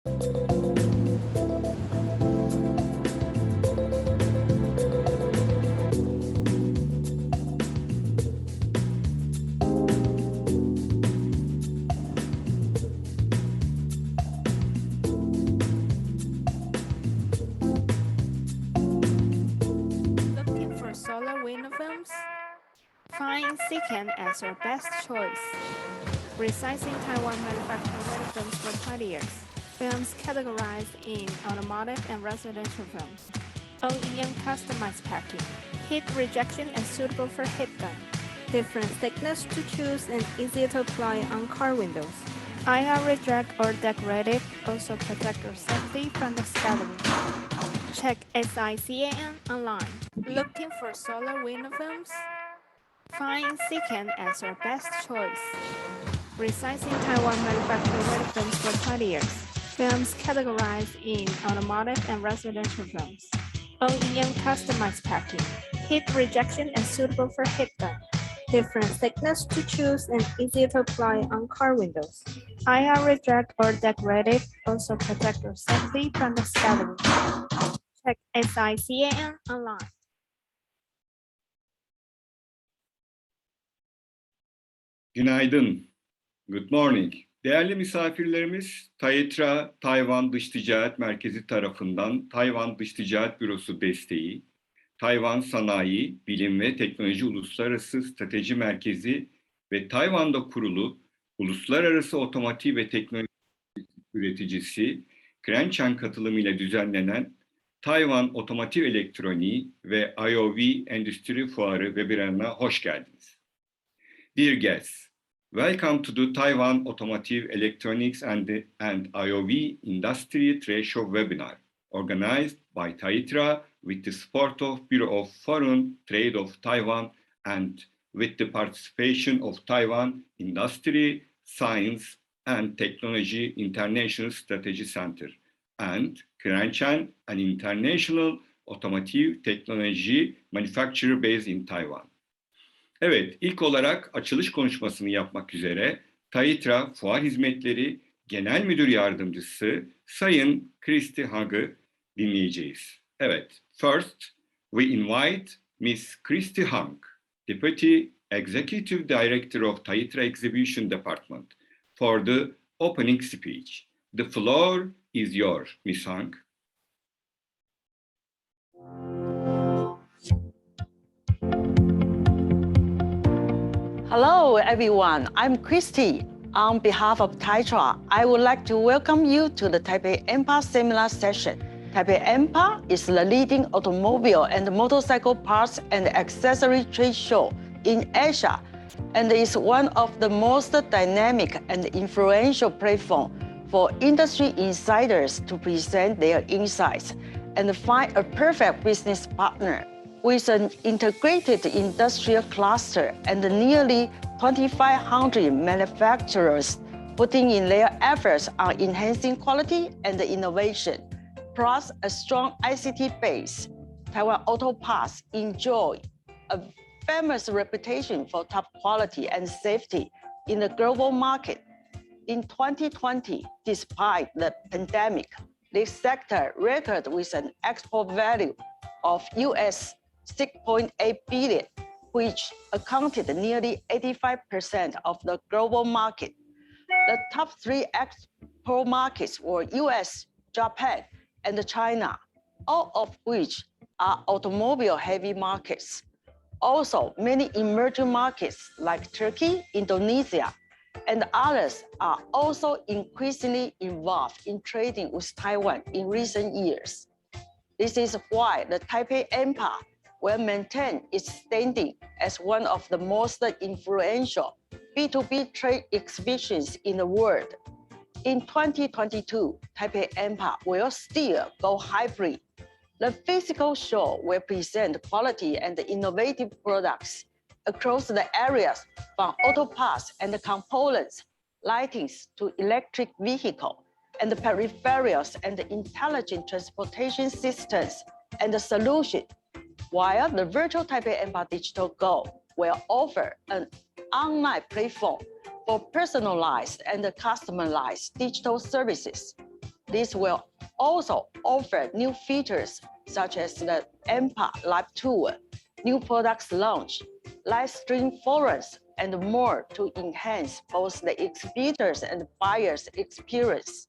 Looking for solar window films? Find Shih as your best choice. Resizing Taiwan manufactured window films for 20 years. Films categorized in automotive and residential films. OEM customized packing. Heat rejection and suitable for heat gun. Different thickness to choose and easy to apply on car windows. IR reject or decorative, also protect your safety from the scattering. Check SICAN online. Looking for solar window films? Find Shih as your best choice. Resizing Taiwan manufactured window films for 20 years. Films categorized in automotive and residential films. OEM customized packing. Heat rejection and suitable for heat gun. Different thickness to choose and easy to apply on car windows. IR reject or decorative, also protect your safety from the scattering. Check SICAN online. Günaydın. Good morning. Değerli misafirlerimiz, TAITRA, Tayvan Dış Ticaret Merkezi tarafından Tayvan Dış Ticaret Bürosu desteği, Tayvan Sanayi, Bilim ve Teknoloji Uluslararası Strateji Merkezi ve Tayvan'da kurulu Uluslararası Otomotiv ve Teknoloji Üreticisi Chang katılımıyla düzenlenen Tayvan Otomotiv Elektroniği ve IoV Endüstri Fuarı webinarına hoş geldiniz. Dear guests, welcome to the Taiwan Automotive Electronics and IoV Industry Trade Show webinar, organized by TAITRA with the support of Bureau of Foreign Trade of Taiwan and with the participation of Taiwan Industry, Science and Technology International Strategy Center and Clientron, an international automotive technology manufacturer based in Taiwan. Evet, ilk olarak açılış konuşmasını yapmak üzere TAITRA Fuar Hizmetleri Genel Müdür Yardımcısı Sayın Christie Huang'ı dinleyeceğiz. Evet, first we invite Ms. Christie Huang, Deputy Executive Director of TAITRA Exhibition Department, for the opening speech. The floor is yours, Ms. Huang. Hello, everyone. I'm Christie. On behalf of TAITRA, I would like to welcome you to the Taipei AMPA seminar session. Taipei AMPA is the leading automobile and motorcycle parts and accessory trade show in Asia and is one of the most dynamic and influential platforms for industry insiders to present their insights and find a perfect business partner. With an integrated industrial cluster and nearly 2,500 manufacturers putting in their efforts on enhancing quality and innovation, plus a strong ICT base, Taiwan Auto Parts enjoy a famous reputation for top quality and safety in the global market. In 2020, despite the pandemic, this sector recorded with an export value of US $6.8 billion, which accounted nearly 85% of the global market. The top three export markets were US, Japan, and China, all of which are automobile-heavy markets. Also, many emerging markets like Turkey, Indonesia, and others are also increasingly involved in trading with Taiwan in recent years. This is why the Taipei AMPA will maintain its standing as one of the most influential B2B trade exhibitions in the world. In 2022, Taipei AMPA will still go hybrid. The physical show will present quality and innovative products across the areas from auto parts and components, lightings to electric vehicle, and peripherals and intelligent transportation systems and solutions. While the virtual Taipei AMPA Digital Go will offer an online platform for personalized and customized digital services. This will also offer new features such as the AMPA live tour, new products launch, live stream forums, and more to enhance both the exhibitors and buyers' experience.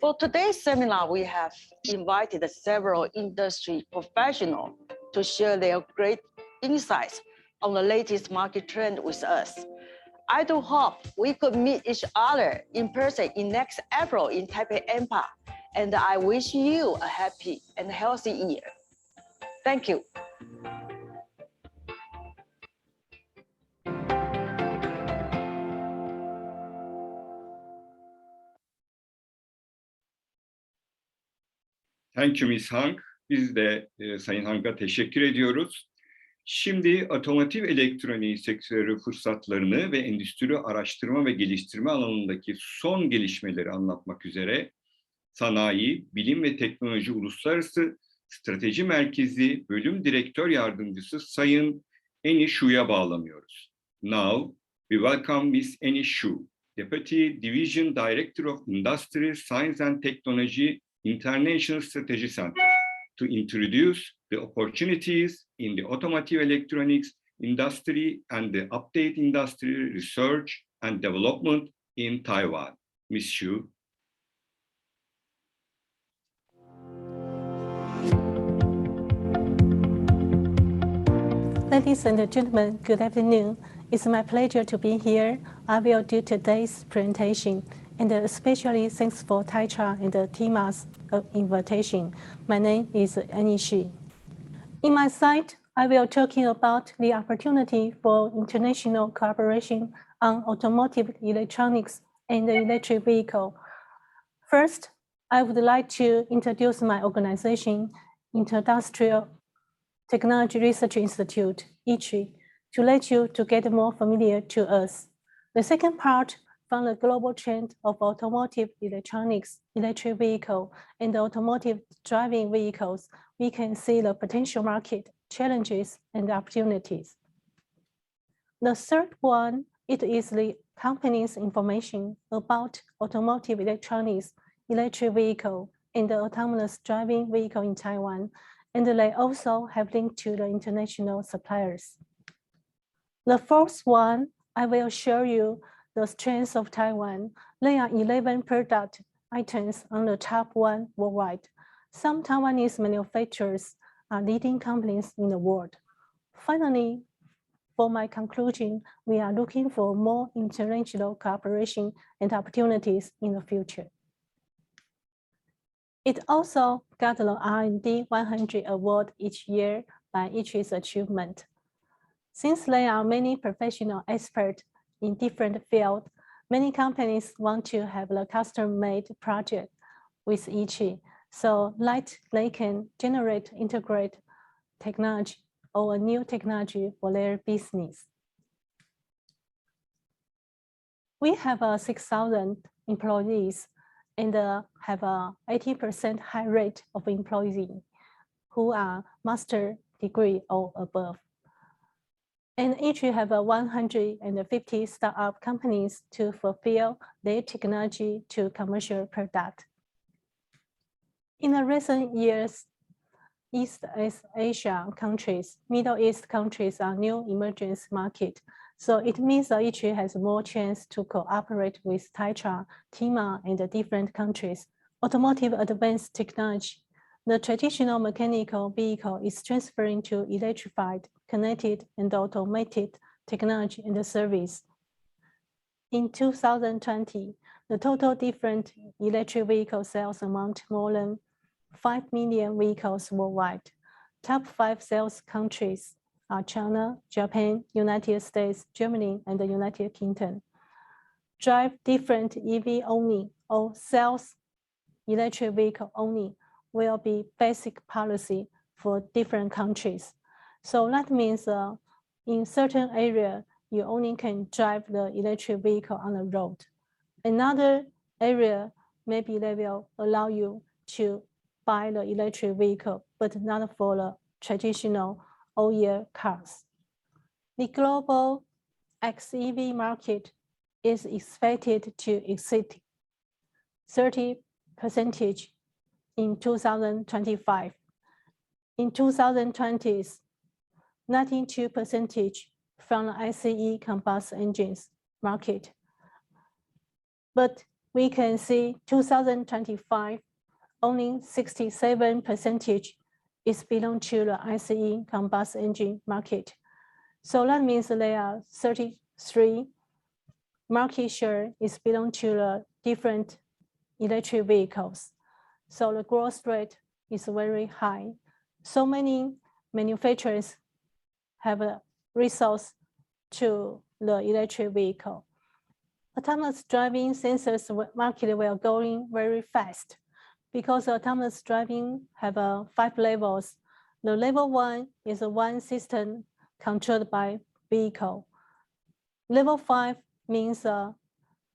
For today's seminar, we have invited several industry professionals to share their great insights on the latest market trend with us. I do hope we could meet each other in person in next April in Taipei AMPA, and I wish you a happy and healthy year. Thank you. Thank you, Ms. Huang. Biz de Sayın Huang'a teşekkür ediyoruz. Şimdi otomotiv elektroniği sektörü fırsatlarını ve endüstri araştırma ve geliştirme alanındaki son gelişmeleri anlatmak üzere Sanayi, Bilim ve Teknoloji Uluslararası Strateji Merkezi Bölüm Direktör Yardımcısı Sayın Hsieh'e bağlanıyoruz. Now, we welcome Ms. Hsieh, Deputy Division Director of Industry, Science and Technology, International Strategy Center, to introduce the opportunities in the automotive electronics industry and the update industry research and development in Taiwan. Ms. Hsieh. Ladies and gentlemen, good afternoon. It's my pleasure to be here. I will do today's presentation, and especially thanks for TAITRA and the TIMA's invitation. My name is Shih. In my slide, I will talking about the opportunity for international cooperation on automotive electronics and the electric vehicle. First, I would like to introduce my organization, Industrial Technology Research Institute, ITRI, to let you to get more familiar to us. The second part, from the global trend of automotive electronics, electric vehicle, and automotive driving vehicles, we can see the potential market, challenges, and opportunities. The third one, it is the company's information about automotive electronics, electric vehicle, and the autonomous driving vehicle in Taiwan, and they also have linked to the international suppliers. The fourth one, I will show you the strengths of Taiwan. There are 11 product items on the top one worldwide. Some Taiwanese manufacturers are leading companies in the world. Finally, for my conclusion, we are looking for more international cooperation and opportunities in the future. It also got the R&D 100 award each year by ITRI's achievement. Since there are many professional experts in different fields, many companies want to have a custom-made project with ITRI, so that they can integrate technology or a new technology for their business. We have 6,000 employees and have a 80% high rate of employees who are master degree or above. And each have 150 startup companies to fulfill their technology to commercial product. In the recent years, East Asia countries, Middle East countries are new emergence market. So it means that each has more chance to cooperate with TAITRA, TIMA, and the different countries. Automotive advanced technology. The traditional mechanical vehicle is transferring to electrified, connected, and automated technology and service. In 2020, the total different electric vehicle sales amount more than 5 million vehicles worldwide. Top 5 sales countries are China, Japan, United States, Germany, and the United Kingdom. Drive different EV only or sales electric vehicle only will be basic policy for different countries. So that means in certain area, you only can drive the electric vehicle on the road. Another area, maybe they will allow you to buy the electric vehicle, but not for the traditional oil cars. The global xEV market is expected to exceed 30% in 2025. In 2020, 92% from the ICE combustion engines market. But we can see 2025, only 67% is belong to the ICE combustion engine market. So that means there are 33 market share is belong to the different electric vehicles. So the growth rate is very high. So many manufacturers have a resource to the electric vehicle. Autonomous driving sensors market will going very fast because autonomous driving have 5 levels. The level 1 is one system controlled by vehicle. Level 5 means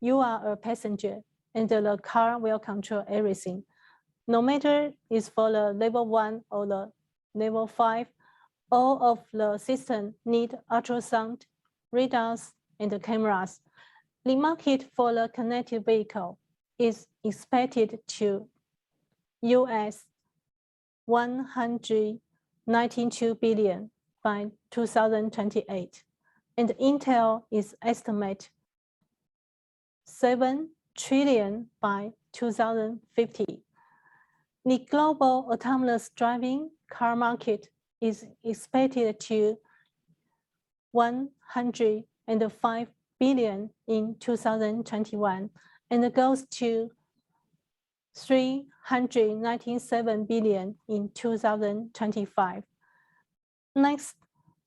you are a passenger and the car will control everything. No matter it's for the level 1 or the level 5, all of the system need ultrasound, radars, and the cameras. The market for the connected vehicle is expected to US $192 billion by 2028, and Intel is estimate 7 trillion by 2050. The global autonomous driving car market is expected to 105 billion in 2021 and goes to 397 billion in 2025. Next,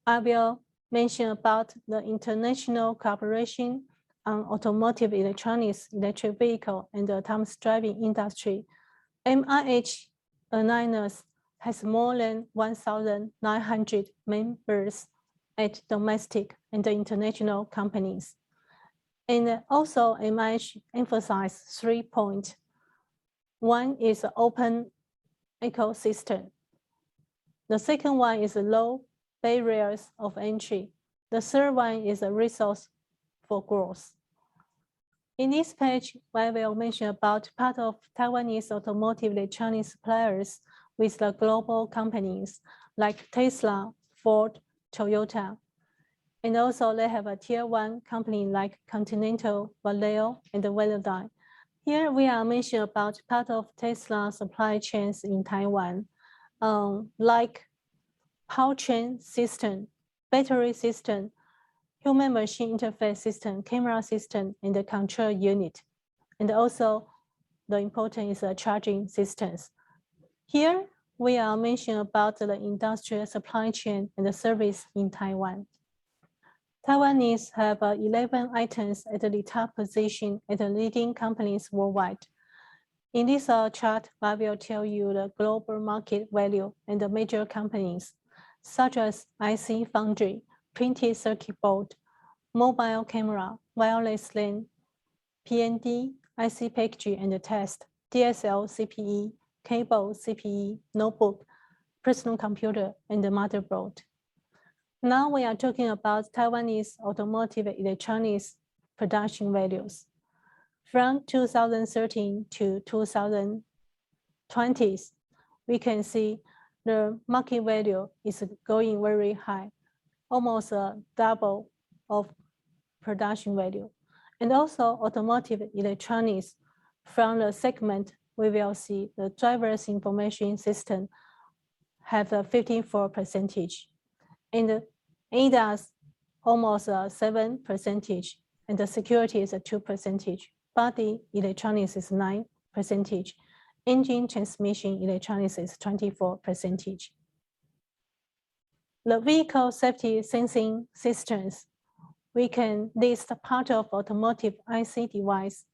I will mention about the international cooperation on automotive electronics, electric vehicle, and the autonomous driving industry. MIH Alliance has more than 1,900 members at domestic and international companies. And also MIH emphasized 3 points. One is open ecosystem. The second one is low barriers of entry. The third one is a resource for growth. In this page, I will mention about part of Taiwanese automotive electronics suppliers with the global companies like Tesla, Ford, Toyota. And also they have a tier 1 company like Continental, Valeo, and Velodyne. Here we are mentioning about part of Tesla supply chains in Taiwan, like powertrain system, battery system, human machine interface system, camera system, and the control unit. And also the important is the charging systems. Here we are mentioning about the industrial supply chain and the service in Taiwan. Taiwanese have 11 items at the top position at the leading companies worldwide. In this chart, I will tell you the global market value and the major companies, such as IC foundry, printed circuit board, mobile camera, wireless LAN, PND, IC packaging and the test, DSL CPE, cable CPE, notebook, personal computer, and the motherboard. Now we are talking about Taiwanese automotive electronics production values. From 2013 to 2020, we can see the market value is going very high, almost double of production value. And also automotive electronics, from the segment, we will see the driver's information system have a 54%, and the ADAS almost 7%, and the security is 2%. Body electronics is 9%. Engine transmission electronics is 24%. The vehicle safety sensing systems, we can list part of automotive IC device,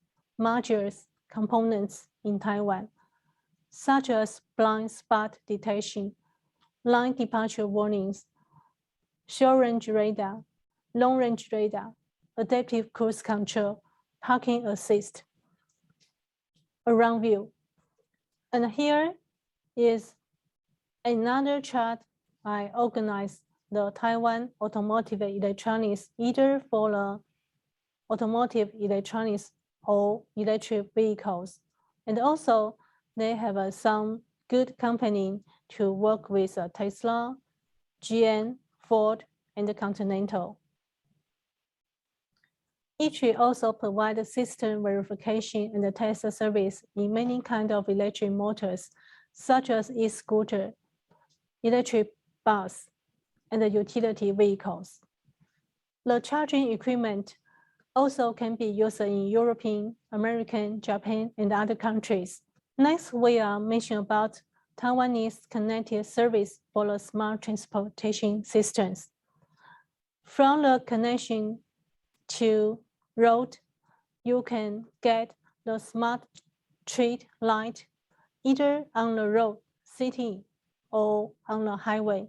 modules, components in Taiwan, such as blind spot detection, line departure warnings, short-range radar, long-range radar, adaptive cruise control, parking assist, around view. And here is another chart I organized the Taiwan automotive electronics, either for the automotive electronics or electric vehicles. And also, they have some good company to work with Tesla, GM, Ford, and Continental. ITRI also provides system verification and test service in many kinds of electric motors, such as e-scooter, electric bus, and utility vehicles. The charging equipment also can be used in European, American, Japan, and other countries. Next, we are mentioning about Taiwanese connected service for the smart transportation systems. From the connection to road, you can get the smart street light either on the road, city, or on the highway.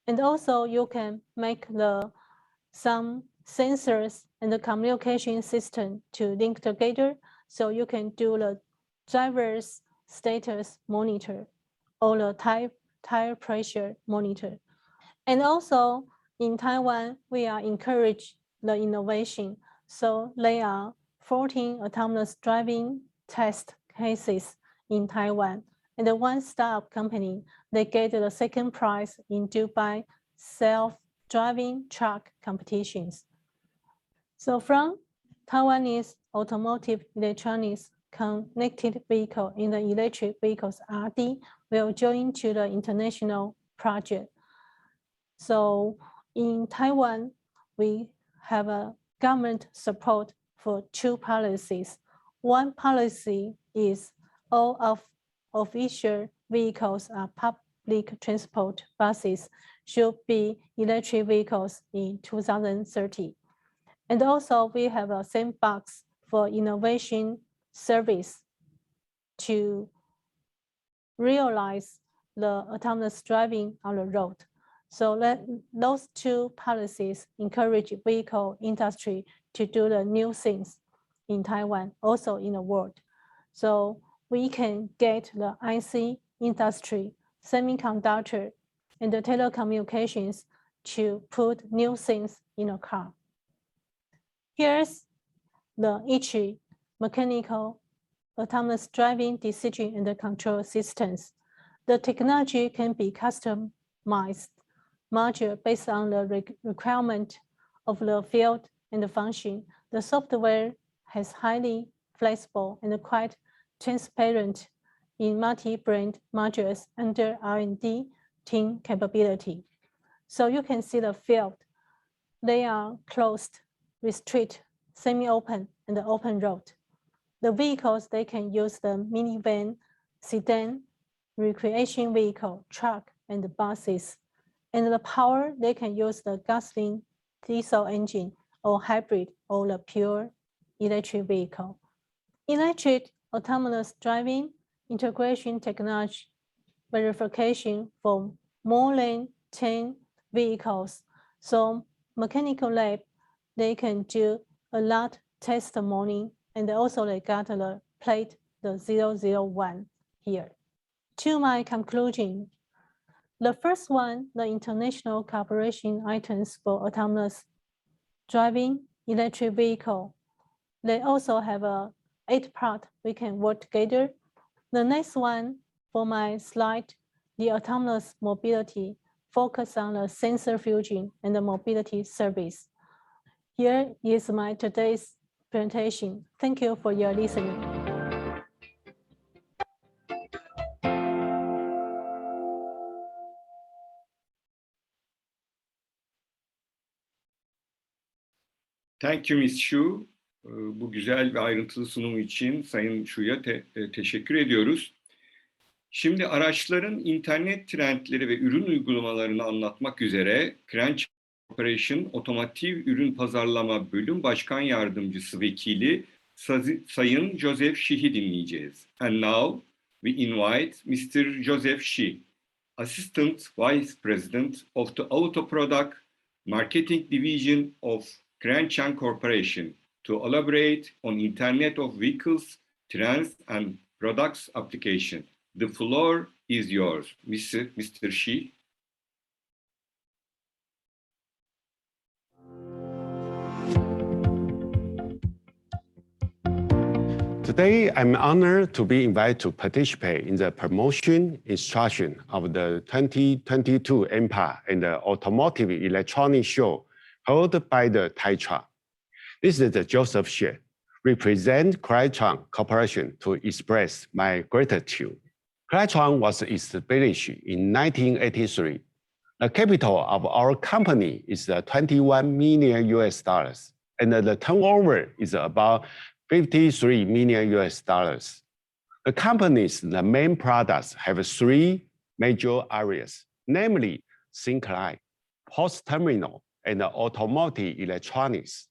And also you can make some sensors and the communication system to link together, so you can do the driver's status monitor or the tire pressure monitor. And also in Taiwan, we are encourage the innovation. So there are 14 autonomous driving test cases in Taiwan. And the one startup company, they get the second prize in Dubai self-driving truck competitions. So from Taiwanese automotive electronics connected vehicle in the electric vehicles RD will join to the international project. So in Taiwan, we have a government support for two policies. One policy is all of official vehicles are public transport buses should be electric vehicles in 2030. And also we have a sandbox for innovation service to realize the autonomous driving on the road. So those two policies encourage vehicle industry to do the new things in Taiwan, also in the world. So we can get the IC industry, semiconductor, and the telecommunications to put new things in a car. Here's the ITRI mechanical autonomous driving decision and control systems. The technology can be customized module based on the requirement of the field and the function. The software has highly flexible and quite transparent in multi-brand modules under R&D team capability. So you can see the field. They are closed, restrict, semi-open, and the open road. The vehicles, they can use the minivan, sedan, recreation vehicle, truck, and the buses. And the power, they can use the gasoline, diesel engine, or hybrid, or the pure electric vehicle. Electric autonomous driving integration technology verification for more than 10 vehicles. So mechanical lab, they can do a lot testimony, and also they got the plate, the 001 here. To my conclusion, the first one, the international cooperation items for autonomous driving electric vehicle. They also have a 8-part we can work together. The next one for my slide, the autonomous mobility, focus on the sensor fusion and the mobility service. Here is my today's presentation. Thank you for your listening. Thank you, Ms. Hsieh. Bu güzel ve ayrıntılı sunum için Sayın Hsieh'ye teşekkür ediyoruz. Şimdi araçların internet trendleri ve ürün uygulamalarını anlatmak üzere Clientron Corporation Automotive Ürün Pazarlama Bölüm Başkan Yardımcısı Vekili Sayın Joseph Shih'i dinleyeceğiz. And now we invite Mr. Joseph Shih, Assistant Vice President of the Auto Product Marketing Division of Clientron Corporation, to elaborate on Internet of Vehicles, trends, and products application. The floor is yours, Mr. Shih. Today, I'm honored to be invited to participate in the promotion instruction of the 2022 AMPA and the Automotive Electronics Show held by the TAITRA. This is the Joseph Hsieh, represent Clientron Corporation to express my gratitude. Clientron was established in 1983. The capital of our company is $21 million, and the turnover is about $53 million. The company's main products have three major areas, namely Sinny, post-terminal, and automotive electronics.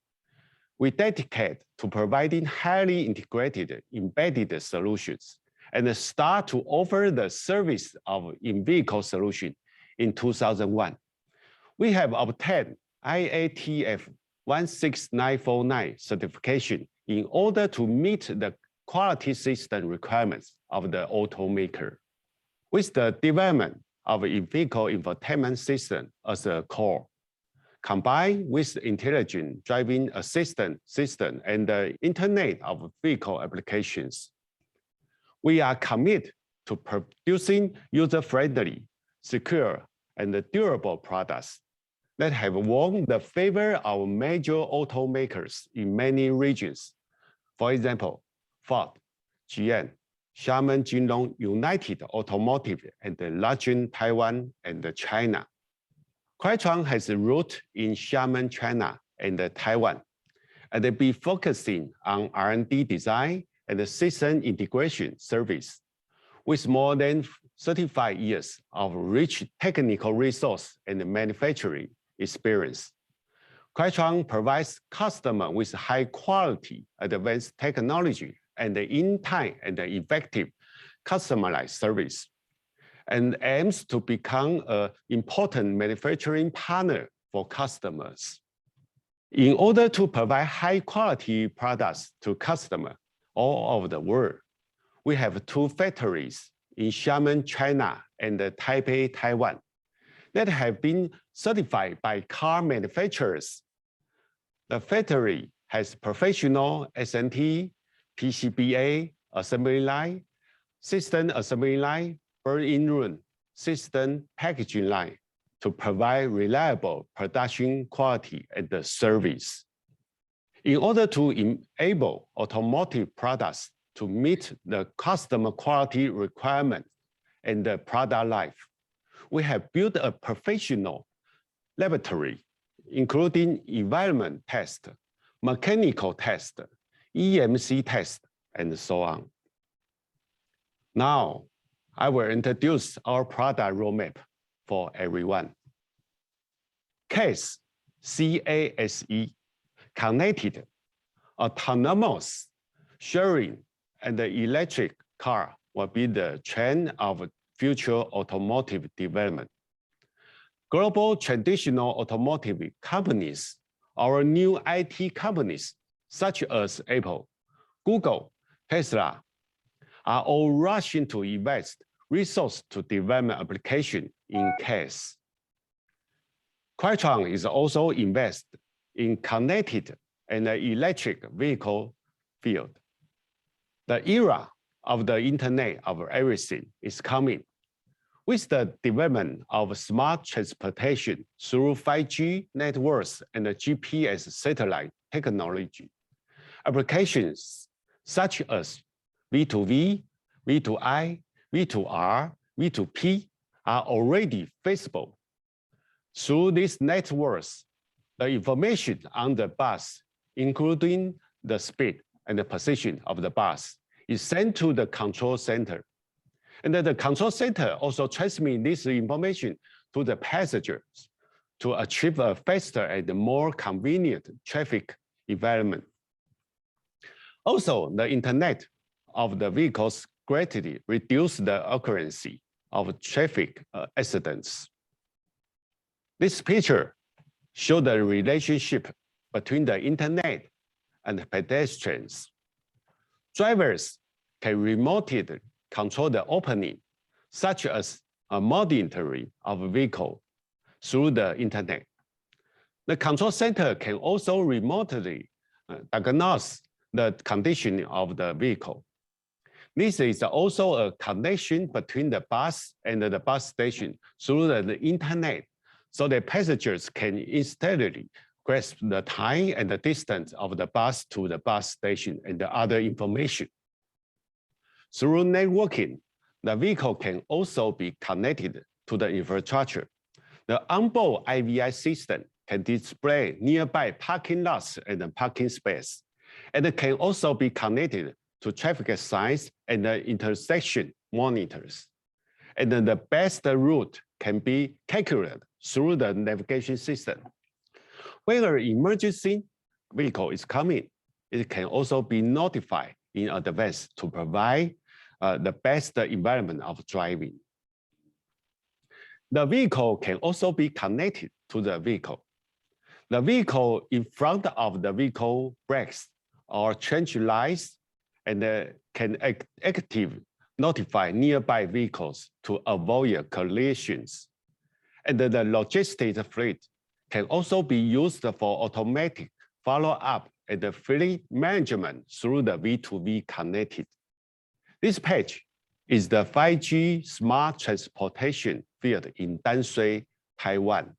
We dedicate to providing highly integrated embedded solutions and start to offer the service of in-vehicle solution in 2001. We have obtained IATF 16949 certification in order to meet the quality system requirements of the automaker. With the development of a vehicle infotainment system as a core, combined with intelligent driving assistance system and the Internet of Vehicle applications, we are committed to producing user-friendly, secure, and durable products that have won the favor of major automakers in many regions. For example, Ford, GM, Xiamen Jinlong United Automotive, and Lajun Taiwan and China. Clientron has a root in Xiamen, China, and Taiwan, and they be focusing on R&D design and system integration service. With more than 35 years of rich technical resource and manufacturing experience, Clientron provides customers with high quality, advanced technology, and in-time and effective customized service, and aims to become an important manufacturing partner for customers. In order to provide high quality products to customers all over the world, we have two factories in Xiamen, China, and Taipei, Taiwan, that have been certified by car manufacturers. The factory has professional SMT, PCBA assembly line, system assembly line, burn-in room, system packaging line to provide reliable production quality and the service. In order to enable automotive products to meet the customer quality requirements and the product life, we have built a professional laboratory, including environment test, mechanical test, EMC test, and so on. Now, I will introduce our product roadmap for everyone. CASE, C-A-S-E, connected, autonomous, sharing, and the electric car will be the trend of future automotive development. Global traditional automotive companies, our new IT companies, such as Apple, Google, Tesla, are all rushing to invest resources to develop application in CASE. Clientron is also invest in connected and electric vehicle field. The era of the Internet of Everything is coming. With the development of smart transportation through 5G networks and the GPS satellite technology, applications such as V2V, V2I, V2R, V2P are already feasible. Through these networks, the information on the bus, including the speed and the position of the bus, is sent to the control center. And then the control center also transmits this information to the passengers to achieve a faster and more convenient traffic environment. Also, the Internet of the vehicles greatly reduce the occurrence of traffic accidents. This picture shows the relationship between the Internet and pedestrians. Drivers can remotely control the opening, such as a monitoring of a vehicle through the Internet. The control center can also remotely diagnose the condition of the vehicle. This is also a connection between the bus and the bus station through the internet, so that passengers can instantly grasp the time and the distance of the bus to the bus station and the other information. Through networking, the vehicle can also be connected to the infrastructure. The onboard IVI system can display nearby parking lots and the parking space, and it can also be connected to traffic signs and the intersection monitors. And then the best route can be calculated through the navigation system. When an emergency vehicle is coming, it can also be notified in advance to provide the best environment of driving. The vehicle can also be connected to the vehicle. The vehicle in front of the vehicle brakes or change lights and can actively notify nearby vehicles to avoid collisions. And the logistics fleet can also be used for automatic follow-up and the fleet management through the V2V connected. This page is the 5G smart transportation field in Danshui, Taiwan.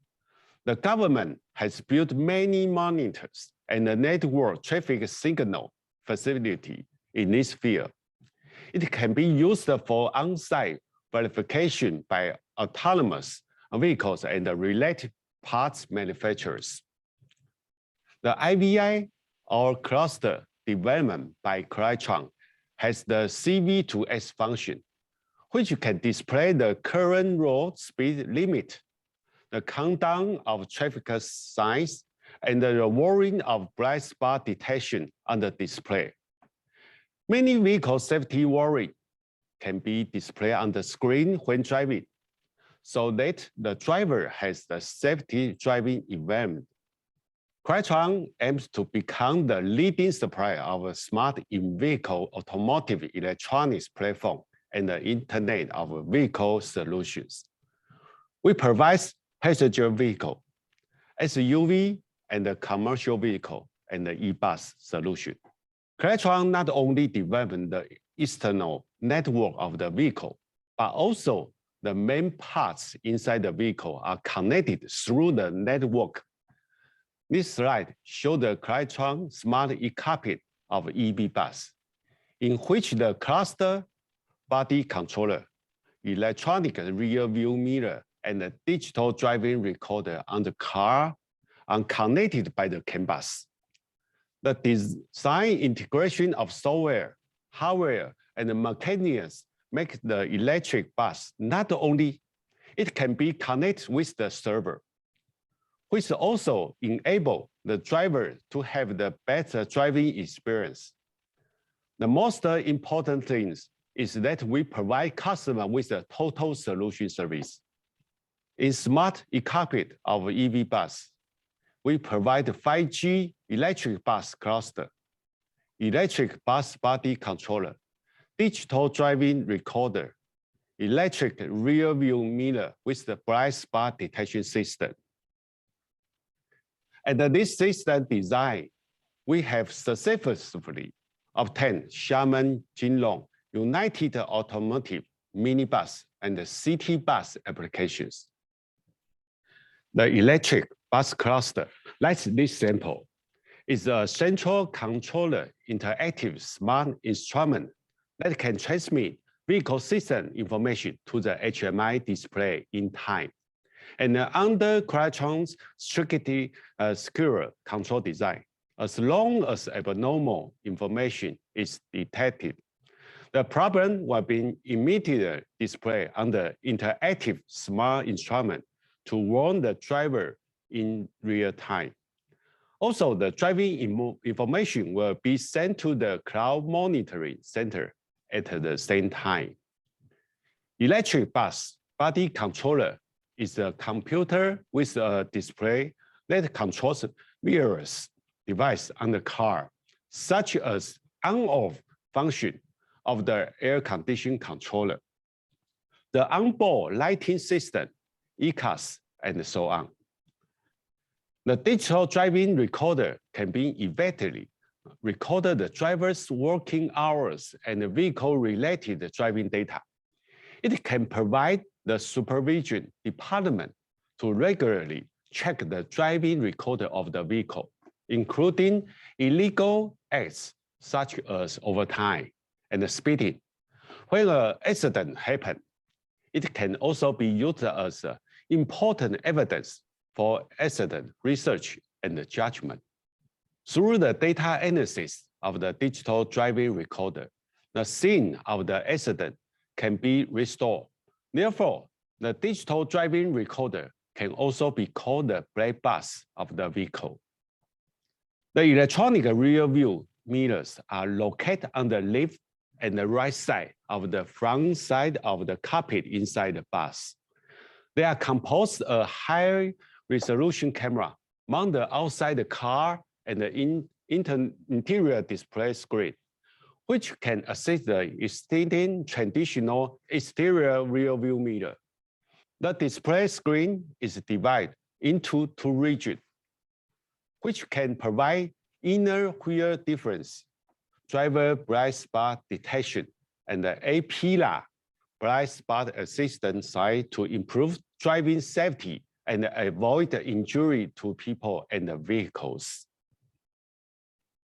The government has built many monitors and a network traffic signal facility in this field. It can be used for on-site verification by autonomous vehicles and the related parts manufacturers. The IVI or cluster development by Clientron has the CV2S function, which can display the current road speed limit, the countdown of traffic signs, and the warning of blind spot detection on the display. Many vehicle safety warning can be displayed on the screen when driving, so that the driver has the safety driving environment. Clientron aims to become the leading supplier of a smart in-vehicle automotive electronics platform and the Internet of Vehicle solutions. We provide passenger vehicle, SUV, and the commercial vehicle and the e-bus solution. Clientron not only developed the external network of the vehicle, but also the main parts inside the vehicle are connected through the network. This slide shows the Clientron smart e-cockpit of EV bus, in which the cluster body controller, electronic rear view mirror, and the digital driving recorder on the car are connected by the CAN bus. The design integration of software, hardware, and the mechanics make the electric bus not only it can be connected with the server, which also enable the driver to have the better driving experience. The most important thing is that we provide customers with a total solution service. In smart e-cockpit of EV bus, we provide 5G electric bus cluster, electric bus body controller, digital driving recorder, electric rear view mirror with the blind spot detection system. And this system design, we have successfully obtained Xiamen Jinlong United Automotive minibus and the city bus applications. The electric bus cluster, like this sample, is a central controller interactive smart instrument that can transmit vehicle system information to the HMI display in time. And under Clientron's strictly secure control design, as long as abnormal information is detected, the problem will be immediately displayed on the interactive smart instrument to warn the driver in real time. Also, the driving information will be sent to the cloud monitoring center at the same time. Electric bus body controller is a computer with a display that controls various devices on the car, such as on-off function of the air conditioning controller, the onboard lighting system, ECAS, and so on. The digital driving recorder can be immediately recorded the driver's working hours and vehicle-related driving data. It can provide the supervision department to regularly check the driving record of the vehicle, including illegal acts such as overtime and speeding. When an accident happens, it can also be used as important evidence for accident research and judgment. Through the data analysis of the digital driving recorder, the scene of the accident can be restored. Therefore, the digital driving recorder can also be called the black box of the vehicle. The electronic rear view mirrors are located on the left and the right side of the front side of the cockpit inside the bus. They are composed of a high-resolution camera mounted outside the car and the interior display screen, which can assist the existing traditional exterior rear view mirror. The display screen is divided into two regions, which can provide inner wheel difference, driver blind spot detection, and the AMPA blind spot assistance side to improve driving safety and avoid injury to people and vehicles.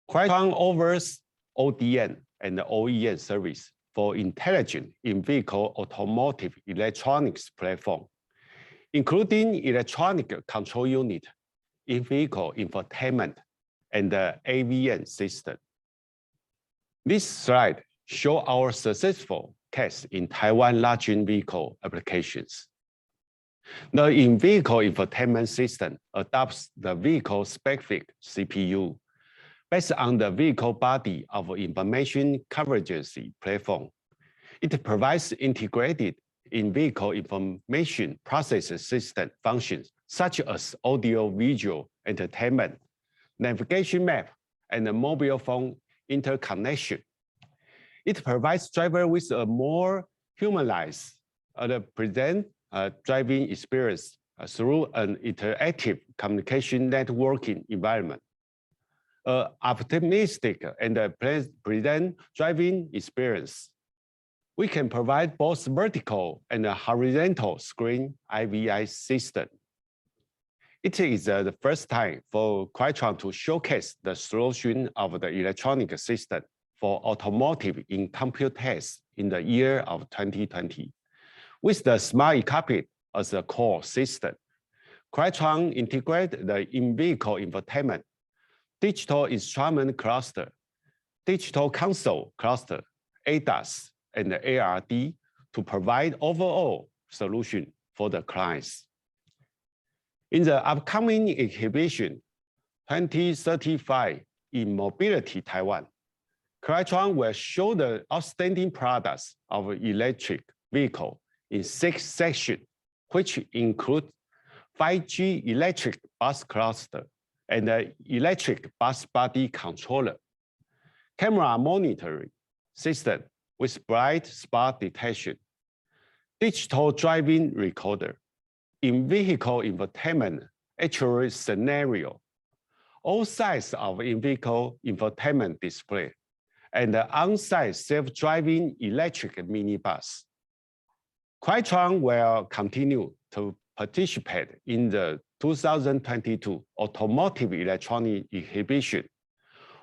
Clientron offers ODM and OEM service for intelligent in-vehicle automotive electronics platform, including electronic control unit, in-vehicle infotainment, and the AVN system. This slide shows our successful case in Taiwan large vehicle applications. The in-vehicle infotainment system adopts the vehicle-specific CPU based on the vehicle body of information coverage platform. It provides integrated in-vehicle information processing system functions such as audio-visual entertainment, navigation map, and mobile phone interconnection. It provides drivers with a more humanized present driving experience through an interactive communication networking environment. Optimistic and present driving experience. We can provide both vertical and horizontal screen IVI system. It is the first time for Clientron to showcase the solution of the electronic system for automotive in Computex in the year of 2020. With the smart cockpit as a core system, Clientron integrates the in-vehicle infotainment, digital instrument cluster, digital console cluster, ADAS, and the ARD to provide overall solution for the clients. In the upcoming exhibition, 2035 in Mobility Taiwan, Clientron will show the outstanding products of electric vehicle in 6 sections, which include 5G electric bus cluster and the electric bus body controller, camera monitoring system with blind spot detection, digital driving recorder, in-vehicle infotainment actual scenario, all sides of in-vehicle infotainment display, and the on-site self-driving electric minibus. Clientron will continue to participate in the 2022 Automotive Electronic Exhibition.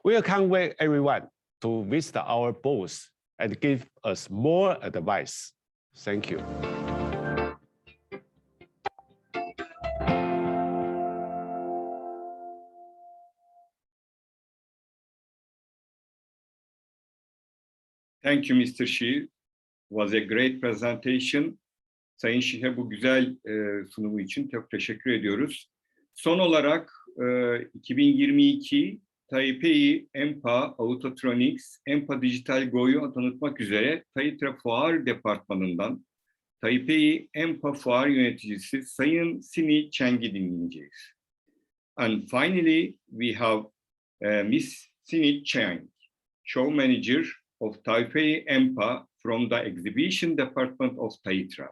Welcome everyone to visit our booth and give us more advice. Thank you. Thank you, Mr. Hsieh. Was a great presentation. Sayın Hsieh'e bu güzel sunumu için çok teşekkür ediyoruz. Son olarak 2022 Taipei AMPA Autotronics, AMPA Dijital Go'yu tanıtmak üzere TAITRA Fuar Departmanı'ndan Taipei AMPA Fuar Yöneticisi Sayın Sinny Chang'i dinleyeceğiz. And finally, we have Miss Sinny Chang, Show Manager of Taipei AMPA from the Exhibition Department of TAITRA,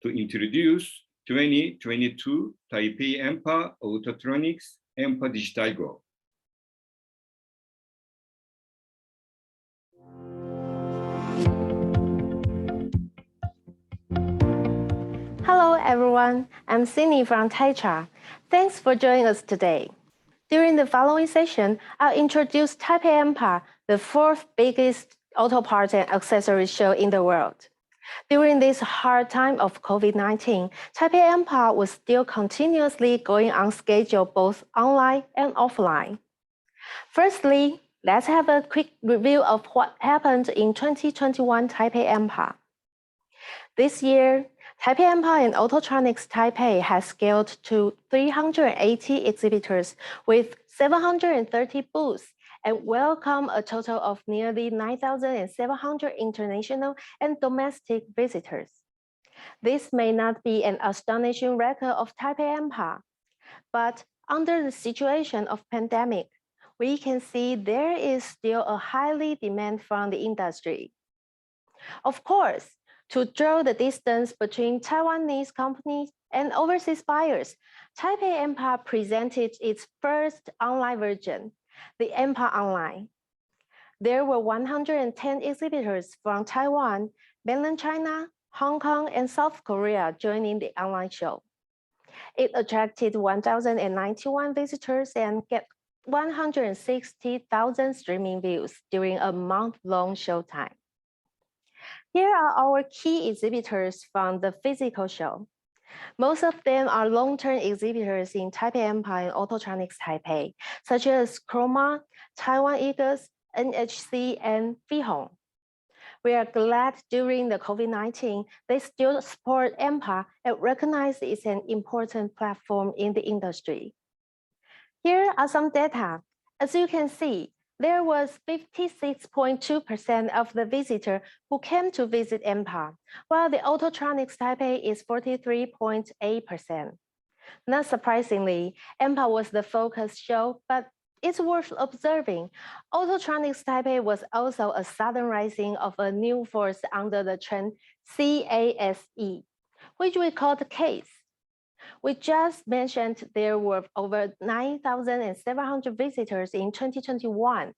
to introduce 2022 Taipei AMPA Autotronics AMPA Digital Go. everyone. I'm Sinny from TAITRA. Thanks for joining us today. During the following session, I'll introduce Taipei AMPA, the fourth biggest auto parts and accessories show in the world. During this hard time of COVID-19, Taipei AMPA was still continuously going on schedule both online and offline. Firstly, let's have a quick review of what happened in 2021 Taipei AMPA. This year, Taipei AMPA and Autotronics Taipei has scaled to 380 exhibitors with 730 booths and welcomed a total of nearly 9,700 international and domestic visitors. This may not be an astonishing record of Taipei AMPA, but under the situation of pandemic, we can see there is still a highly demand from the industry. Of course, to draw the distance between Taiwanese companies and overseas buyers, Taipei AMPA presented its first online version, the AMPA Online. There were 110 exhibitors from Taiwan, mainland China, Hong Kong, and South Korea joining the online show. It attracted 1,091 visitors and get 160,000 streaming views during a month-long showtime. Here are our key exhibitors from the physical show. Most of them are long-term exhibitors in Taipei AMPA and Autotronics Taipei, such as Chroma, Taiwan Eagles, NHC, and Huang. We are glad during the COVID-19, they still support AMPA and recognize it's an important platform in the industry. Here are some data. As you can see, there was 56.2% of the visitors who came to visit AMPA, while the Autotronics Taipei is 43.8%. Not surprisingly, AMPA was the focus show, but it's worth observing, Autotronics Taipei was also a sudden rising of a new force under the trend CASE, which we call the case. We just mentioned there were over 9,700 visitors in 2021.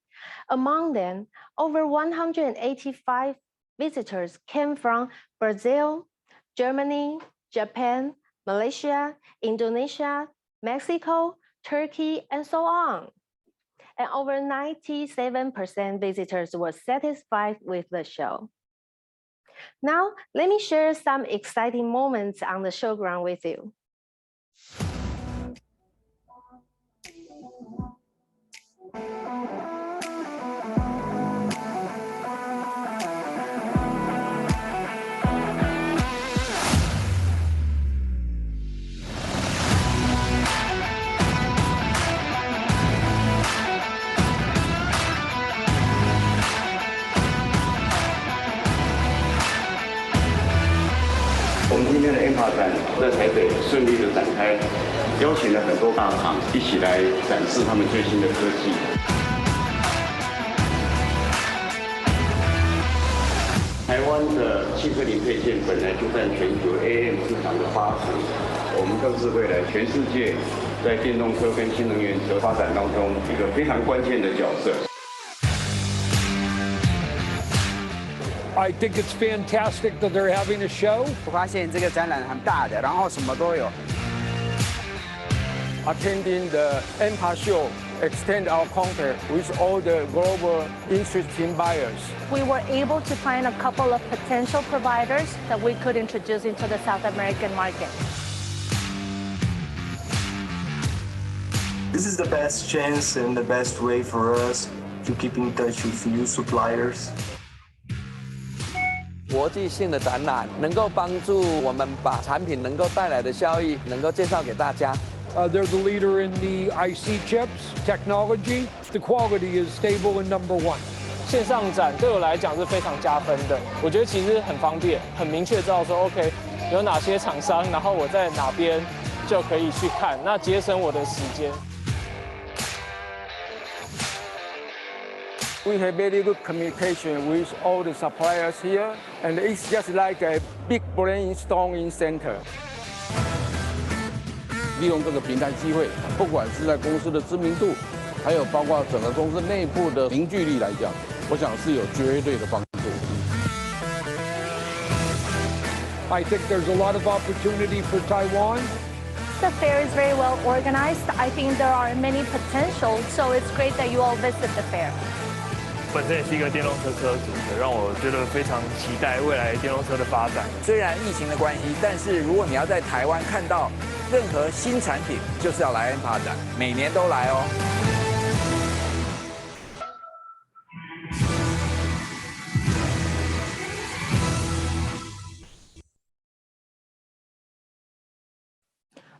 Among them, over 185 visitors came from Brazil, Germany, Japan, Malaysia, Indonesia, Mexico, Turkey, and so on. And over 97% visitors were satisfied with the show. Now, let me share some exciting moments on the showground with you. AMPA 展在台北顺利的展开，邀请了很多大厂一起来展示他们最新的科技。台湾的汽车零配件本来就占全球 AM 市场的80%，我们更是未来全世界在电动车跟新能源车发展当中一个非常关键的角色。 I think it's fantastic that they're having a show. 我发现这个展览很大的，然后什么都有。Attending the AMPA show extend our contact with all the global interesting buyers. We were able to find a couple of potential providers that we could introduce into the South American market. This is the best chance and the best way for us to keep in touch with new suppliers. 国际性的展览能够帮助我们把产品能够带来的效益能够介绍给大家。They're the leader in the IC chips technology. The quality is stable and number one. 线上展对我来讲是非常加分的。我觉得其实很方便，很明确知道说 OK 有哪些厂商，然后我在哪边就可以去看，那节省我的时间。 We have very good communication with all the suppliers here, and it's just like a big brainstorming center. 利用这个平台机会，不管是在公司的知名度，还有包括整个公司内部的凝聚力来讲，我想是有绝对的帮助。I think there's a lot of opportunity for Taiwan. The fair is very well organized. I think there are many potentials, so it's great that you all visit the fair. 本身也是一个电动车车主，让我觉得非常期待未来电动车的发展。虽然疫情的关系，但是如果你要在台湾看到任何新产品，就是要来 AMPA 展，每年都来哦。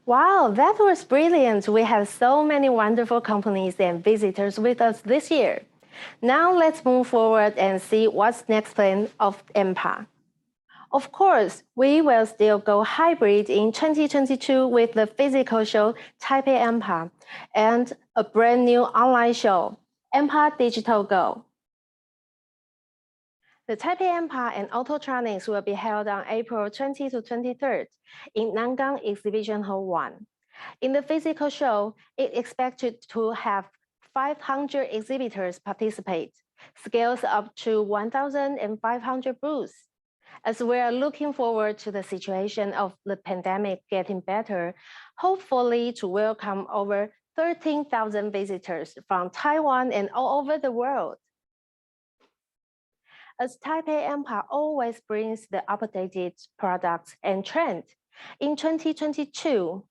Wow, that was brilliant. We have so many wonderful companies and visitors with us this year. Now let's move forward and see what's next plan of AMPA. Of course, we will still go hybrid in 2022 with the physical show Taipei AMPA and a brand new online show, AMPA Digital Go. The Taipei AMPA and Autotronics will be held on April 20 to 23rd in Nangang Exhibition Hall 1. In the physical show, it's expected to have 500 exhibitors participate, scales up to 1,500 booths. As we are looking forward to the situation of the pandemic getting better, hopefully to welcome over 13,000 visitors from Taiwan and all over the world. As Taipei AMPA always brings the updated products and trends, in 2022,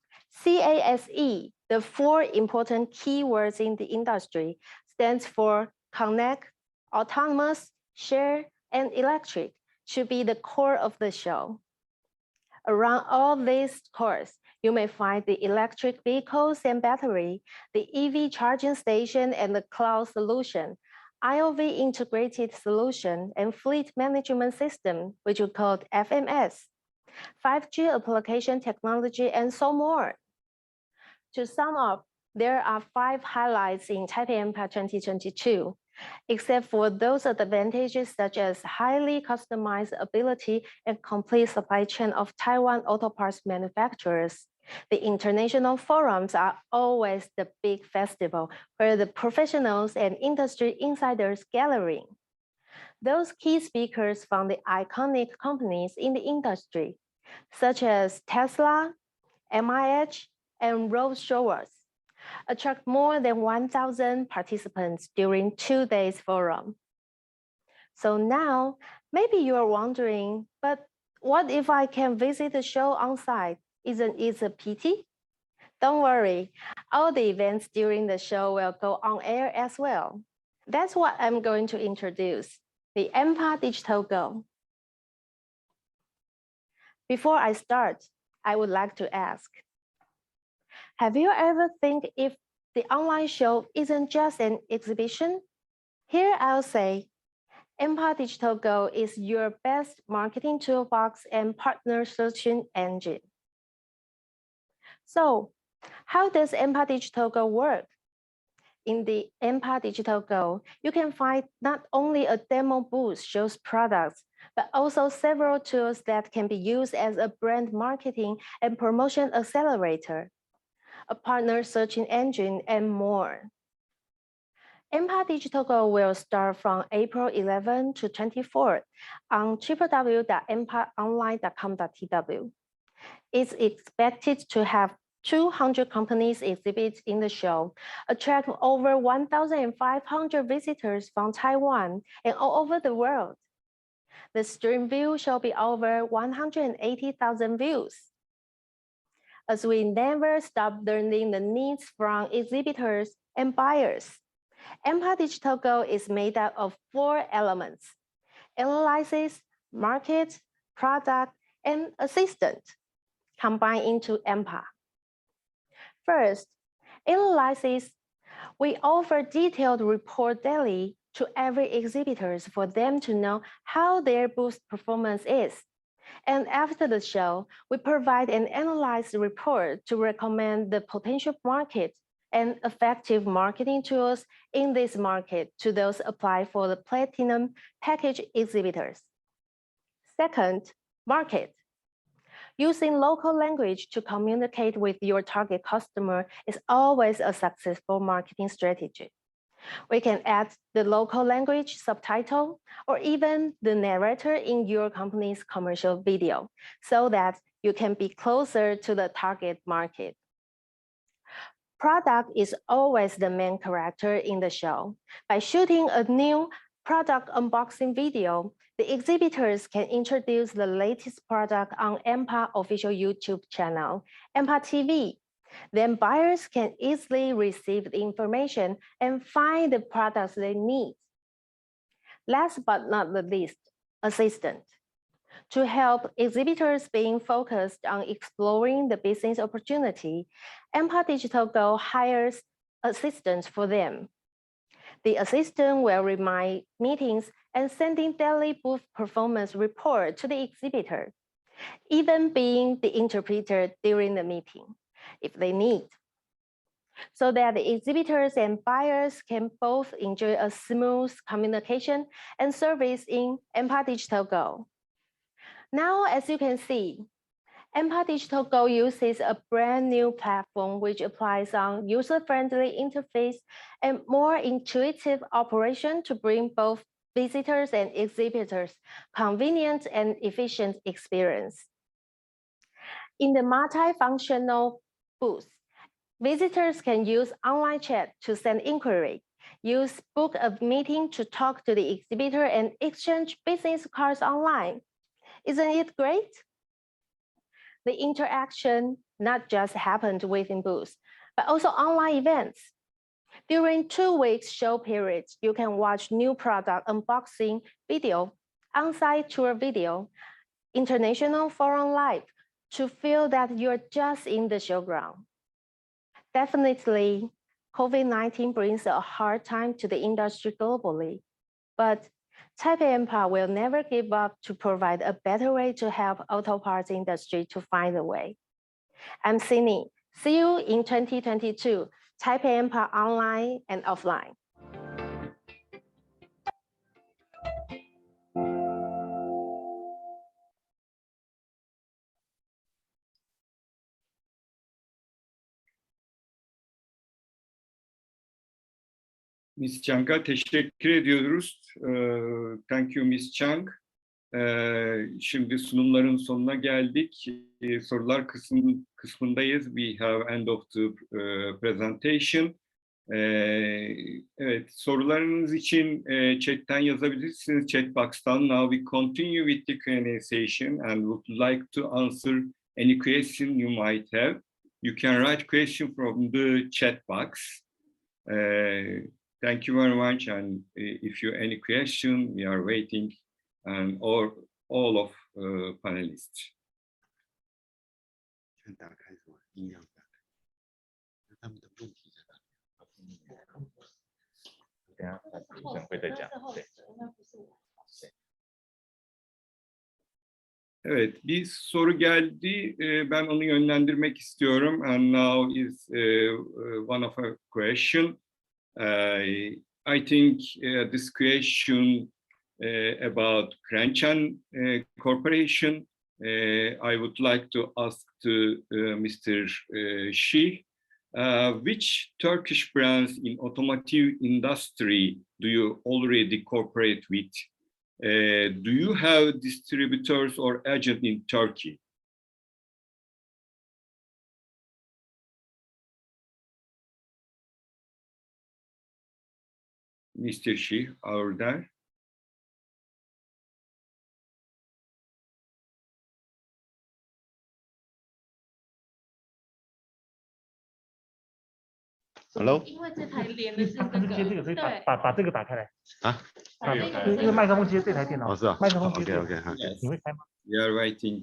CASE, the 4 important keywords in the industry, stands for Connect, Autonomous, Share, and Electric, should be the core of the show. Around all these cores, you may find the electric vehicles and battery, the EV charging station and the cloud solution, IoV integrated solution and fleet management system, which we call FMS, 5G application technology, and so more. To sum up, there are 5 highlights in Taipei AMPA 2022, except for those advantages such as highly customized ability and complete supply chain of Taiwan auto parts manufacturers. The international forums are always the big festival where the professionals and industry insiders gathering. Those key speakers from the iconic companies in the industry, such as Tesla, MIH, and Rolls-Royce, attract more than 1,000 participants during 2 days forum. So now, maybe you are wondering, but what if I can visit the show on site? Isn't it a pity? Don't worry, all the events during the show will go on air as well. That's what I'm going to introduce, the AMPA Digital Go. Before I start, I would like to ask, have you ever think if the online show isn't just an exhibition? Here I'll say, AMPA Digital Go is your best marketing toolbox and partner searching engine. So, how does AMPA Digital Go work? In the AMPA Digital Go, you can find not only a demo booth shows products, but also several tools that can be used as a brand marketing and promotion accelerator, a partner searching engine, and more. AMPA Digital Go will start from April 11 to 24 on www.ampaonline.com.tw. It's expected to have 200 companies exhibit in the show, attract over 1,500 visitors from Taiwan and all over the world. The stream view shall be over 180,000 views. As we never stop learning the needs from exhibitors and buyers, AMPA Digital Go is made up of 4 elements: analysis, market, product, and assistant, combined into AMPA. First, analysis. We offer detailed report daily to every exhibitors for them to know how their booth performance is. And after the show, we provide an analyzed report to recommend the potential market and effective marketing tools in this market to those apply for the Platinum package exhibitors. Second, market. Using local language to communicate with your target customer is always a successful marketing strategy. We can add the local language subtitle or even the narrator in your company's commercial video so that you can be closer to the target market. Product is always the main character in the show. By shooting a new product unboxing video, the exhibitors can introduce the latest product on AMPA official YouTube channel, AMPA TV. Then buyers can easily receive the information and find the products they need. Last but not the least, assistant. To help exhibitors being focused on exploring the business opportunity, AMPA Digital Go hires assistants for them. The assistant will remind meetings and sending daily booth performance report to the exhibitor, even being the interpreter during the meeting, if they need, so that the exhibitors and buyers can both enjoy a smooth communication and service in AMPA Digital Go. Now, as you can see, AMPA Digital Go uses a brand new platform which applies on user-friendly interface and more intuitive operation to bring both visitors and exhibitors convenient and efficient experience. In the multifunctional booth, visitors can use online chat to send inquiry, use book a meeting to talk to the exhibitor and exchange business cards online. Isn't it great? The interaction not just happened within booths, but also online events. During 2 weeks show periods, you can watch new product unboxing video, on-site tour video, international forum live to feel that you're just in the showground. Definitely, COVID-19 brings a hard time to the industry globally, but Taipei AMPA will never give up to provide a better way to help auto parts industry to find a way. I'm Sinny. See you in 2022, Taipei AMPA online and offline. Ms. Chang'a teşekkür ediyoruz. Thank you, Ms. Chang. Şimdi sunumların sonuna geldik. Sorular kısmındayız. We have end of the presentation. Evet, sorularınız için chat'ten yazabilirsiniz, chat box'tan. Now we continue with the Q&A session and would like to answer any question you might have. You can write question from the chat box. Thank you very much, and if you any question, we are waiting, and all of panelists. Evet, bir soru geldi. Ben onu yönlendirmek istiyorum. And now is one of a question. I think this question about Clientron Corporation, I would like to ask to Mr. Hsieh, which Turkish brands in automotive industry do you already cooperate with? Do you have distributors or agents in Turkey? Mr. Shih, are there? Hello？ 因为这台连的是这个，接这个，所以把这个打开来啊。因为麦克风接这台电脑。哦，是啊。麦克风接。OK。你会开吗 We are waiting.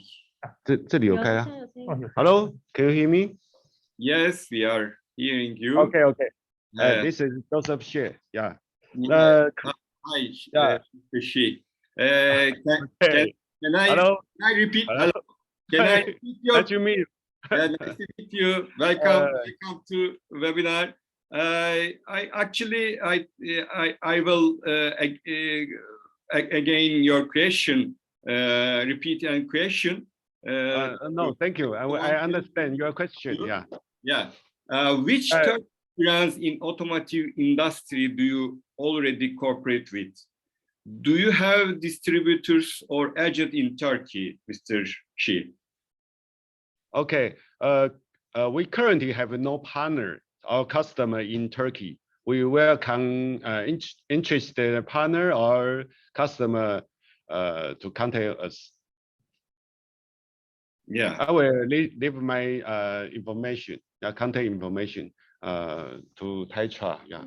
这里有开啊。Hello, can you hear me? Yes, we are hearing you. Okay. This is Joseph Hsieh. Yeah. Hi, Shih. Can I repeat? Hello. Can I repeat your? Nice to meet you. Nice to meet you. Welcome to webinar. I will again your question. Repeat your question. No, thank you. I understand your question. Yeah. Yeah. Which Turkish brands in automotive industry do you already cooperate with? Do you have distributors or agent in Turkey, Mr. Shih? Okay, we currently have no partner or customer in Turkey. We welcome interested partner or customer to contact us. Yeah, I will leave my information, contact information to TAITRA. Yeah.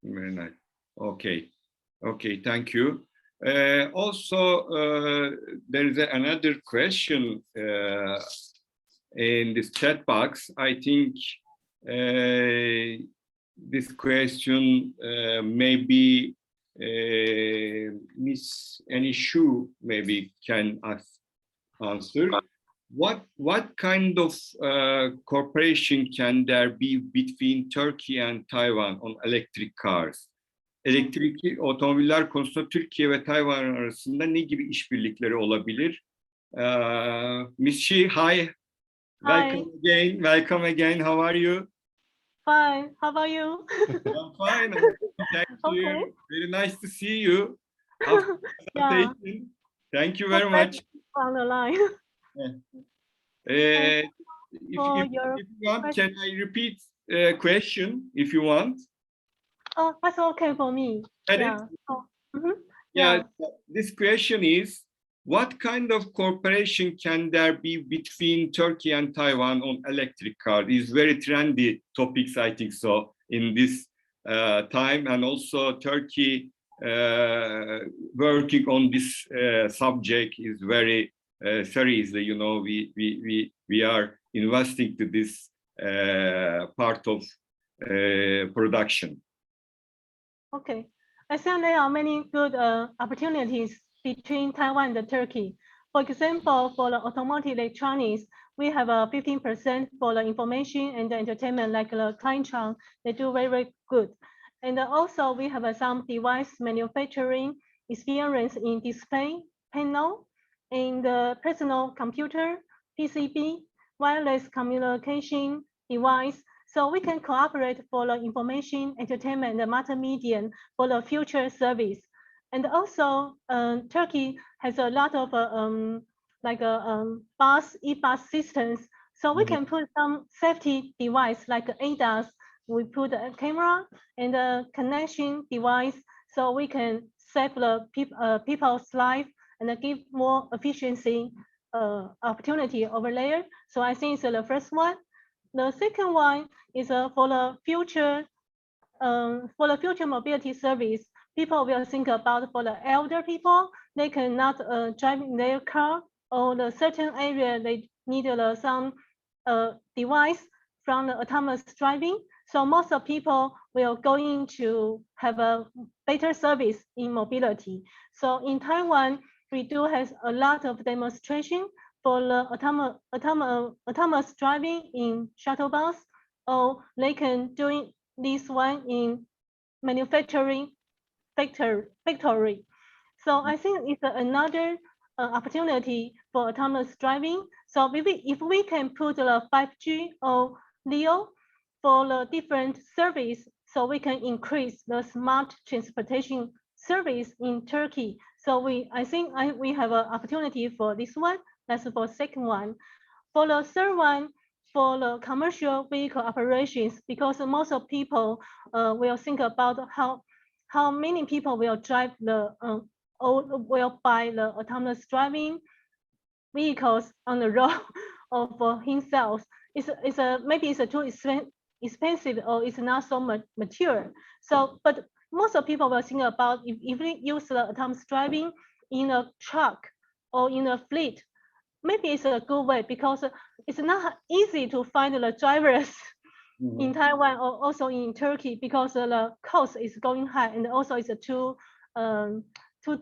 Very nice. Okay. Okay, thank you. Also, there is another question in this chat box. I think this question maybe Miss Hsieh maybe can answer. What kind of cooperation can there be between Turkey and Taiwan on electric cars? Elektrikli otomobiller konusunda Türkiye ve Tayvan arasında ne gibi işbirlikleri olabilir? Miss Shih, hi. Welcome again. Welcome again. How are you? Fine. How about you? I'm fine. Thank you. Very nice to see you. Yeah. Thank you very much. On the line. If you want, can I repeat question if you want? Oh, that's okay for me. Yeah. Oh, yeah. This question is, what kind of cooperation can there be between Turkey and Taiwan on electric cars? Is very trendy topics, I think so, in this time, and also Turkey working on this subject is very seriously. You know, we are investing to this part of production. Okay, I think there are many good opportunities between Taiwan and Turkey. For example, for the automotive electronics, we have a 15% for the information and the entertainment, like the Clientron. They do very, very good. And also we have some device manufacturing experience in display, panel, and the personal computer, PCB, wireless communication device. So we can cooperate for the information, entertainment, and multimedia for the future service. And also, Turkey has a lot of e-bus systems. So we can put some safety device like ADAS. We put a camera and a connection device, so we can save the people's life and give more efficiency opportunity over there. So I think it's the first one. The second one is for the future mobility service. People will think about for the elder people, they cannot drive in their car, or the certain area they need some device from the autonomous driving. So most of people will going to have a better service in mobility. So in Taiwan, we do have a lot of demonstration for the autonomous driving in shuttle bus, or they can do this one in manufacturing factory. So I think it's another opportunity for autonomous driving. So maybe if we can put the 5G or LEO for the different service, so we can increase the smart transportation service in Turkey. So I think we have an opportunity for this one. That's for second one. For the third one, for the commercial vehicle operations, because most of people will think about how many people will drive or will buy the autonomous driving vehicles on the road or for himself. Maybe it's too expensive, or it's not so mature. So, but most of people will think about if we use the autonomous driving in a truck or in a fleet, maybe it's a good way, because it's not easy to find the drivers in Taiwan or also in Turkey, because the cost is going high, and also it's too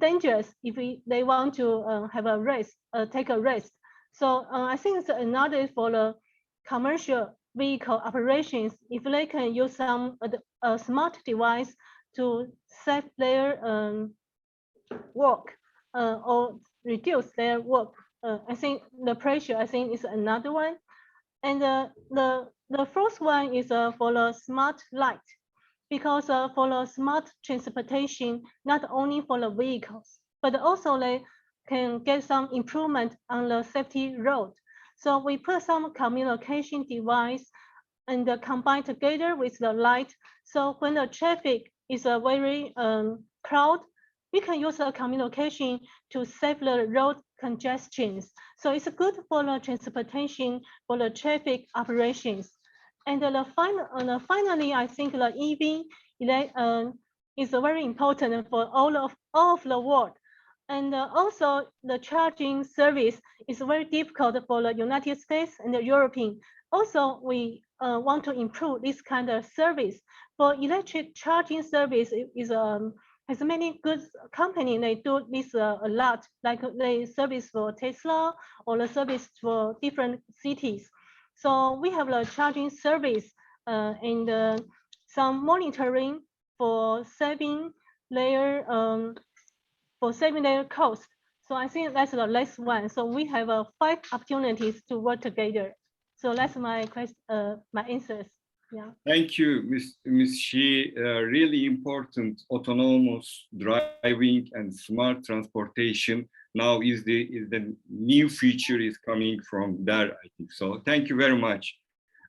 dangerous if they want to have a race, take a risk. So I think it's another for the commercial vehicle operations, if they can use some smart device to save their work or reduce their work. I think the pressure, is another one. And the first one is for the smart light, because for the smart transportation, not only for the vehicles, but also they can get some improvement on the safety road. So we put some communication device and combine together with the light. So when the traffic is a very crowd, we can use the communication to save the road congestions. So it's good for the transportation, for the traffic operations. And finally, I think the EV is very important for all of the world. And also the charging service is very difficult for the United States and the European. Also, we want to improve this kind of service. For electric charging service has many good companies. They do this a lot, like they service for Tesla or the service for different cities. So we have the charging service and some monitoring for saving their cost. So I think that's the last one. So we have 5 opportunities to work together. So that's my my answers. Yeah. Thank you, Ms. Shih. Really important autonomous driving and smart transportation now is the new feature is coming from there, I think. So thank you very much.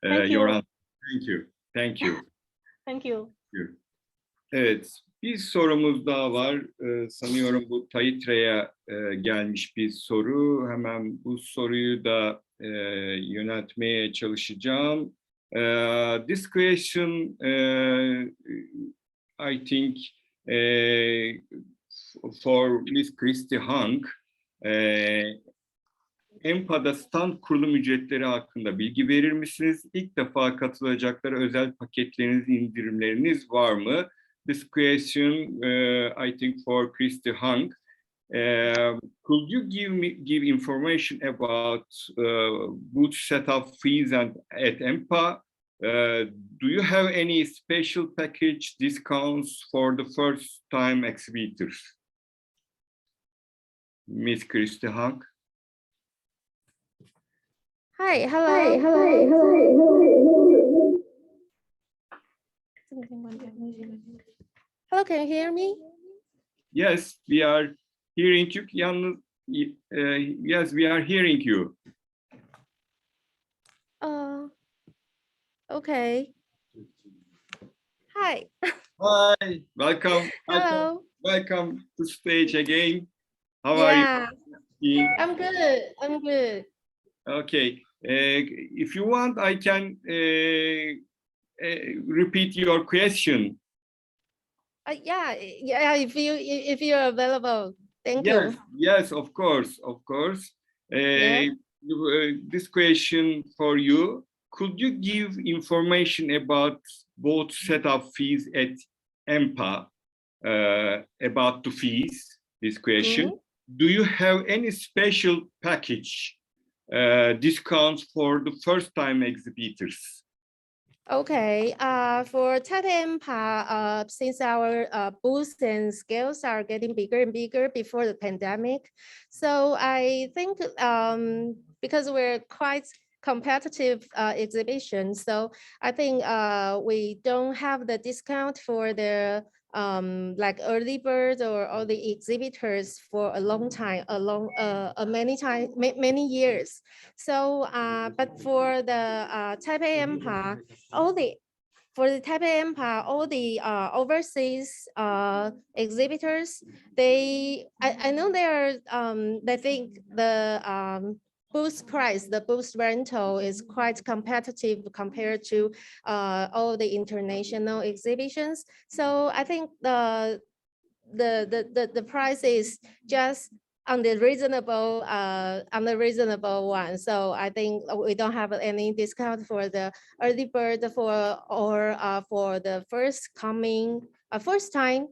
Thank you. Thank you. Thank you. Thank you. Evet, bir sorumuz daha var. Sanıyorum bu TAITRA'ya gelmiş bir soru. Hemen bu soruyu da yöneltmeye çalışacağım. This question, I think, for Ms. Christie Huang, AMPA'da stand kurulum ücretleri hakkında bilgi verir misiniz? İlk defa katılacaklara özel paketleriniz, indirimleriniz var mı? This question, I think, for Christie Huang. Could you give information about booth setup fees and at AMPA? Do you have any special package discounts for the first-time exhibitors? Ms. Christie Huang. Hi, hello. Hello, can you hear me? Yes, we are hearing you. Yes, we are hearing you. Okay. Hi. Hi, welcome. Hello. Welcome to stage again. How are you? I'm good. Okay. If you want, I can repeat your question. Yeah. If you're available, thank you. Yes, of course. This question for you: could you give information about both setup fees at AMPA? About the fees. This question: do you have any special package discounts for the first-time exhibitors? Okay, for Taipei AMPA, since our booths and scales are getting bigger and bigger before the pandemic, so I think because we're quite competitive exhibition, so I think we don't have the discount for the like early bird or all the exhibitors for a long time, many years. So, but for the Taipei AMPA, all the overseas exhibitors, I know they think the booth price, the booth rental is quite competitive compared to all the international exhibitions. So I think the price is just on the reasonable one. So I think we don't have any discount for the early bird for the first time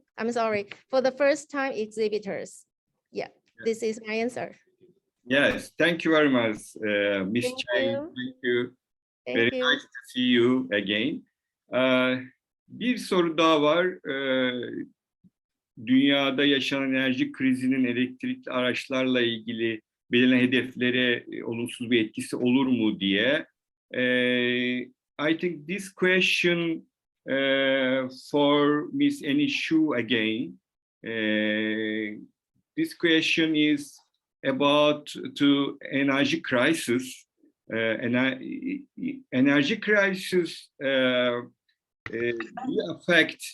exhibitors. Yeah, this is my answer. Yes, thank you very much, Ms. Chang. Thank you. Very nice to see you again. Bir soru daha var. Dünyada yaşanan enerji krizinin elektrikli araçlarla ilgili belirlenen hedeflere olumsuz bir etkisi olur mu diye. I think this question for Ms. Hsieh again. This question is about to energy crisis. Energy crisis will affect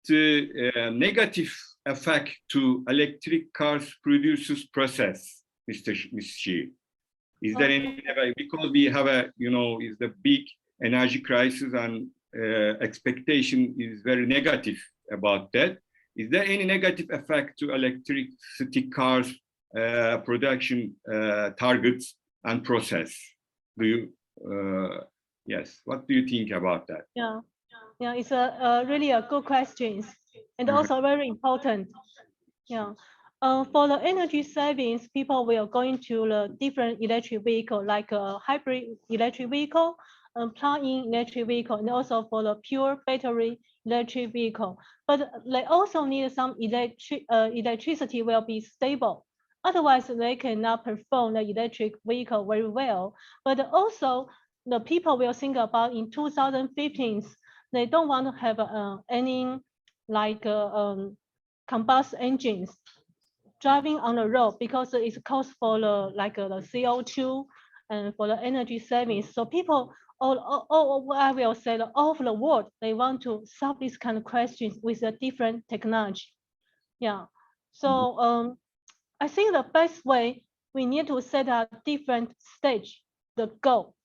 the negative effect to electric cars producers process, Ms. Shih. Is there any, because we have a, is the big energy crisis and expectation is very negative about that. Is there any negative effect to electricity cars production targets and process? Do you, yes, what do you think about that? Yeah, it's really a good question and also very important. Yeah. For the energy savings, people will go into the different electric vehicle, like a hybrid electric vehicle, plug-in electric vehicle, and also for the pure battery electric vehicle. But they also need some electricity will be stable. Otherwise, they cannot perform the electric vehicle very well. But also, the people will think about in 2015, they don't want to have any like combustion engines driving on the road because it's cost for the the CO2 and for the energy savings. So people I will say all over the world, they want to solve this kind of questions with a different technology. Yeah. So I think the best way we need to set a different stage, the goal.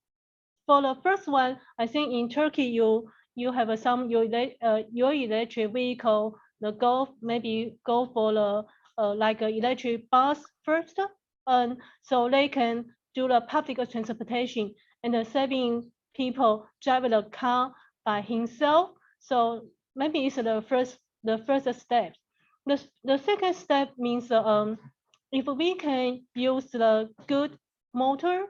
For the first one, I think in Turkey you have some your electric vehicle. The goal maybe go for the like an electric bus first, and so they can do the public transportation and saving people drive the car by himself. So maybe it's the first step. The second step means if we can use the good motor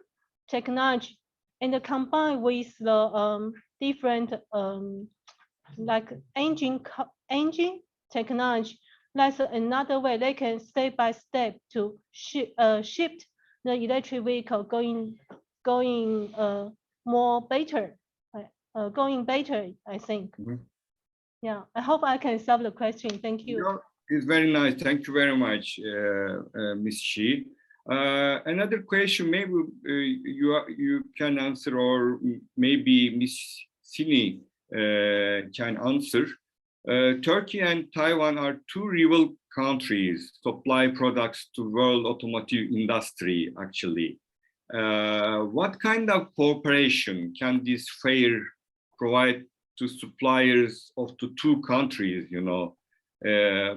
technology and combine with the different like engine technology, that's another way they can step by step to shift the electric vehicle going more better, going better, I think. Yeah, I hope I can solve the question. Thank you. It's very nice. Thank you very much, Ms. Shih. Another question, maybe you can answer, or maybe Ms. Sinny can answer. Turkey and Taiwan are two rival countries, supply products to world automotive industry, actually. What kind of cooperation can this fair provide to suppliers of the two countries,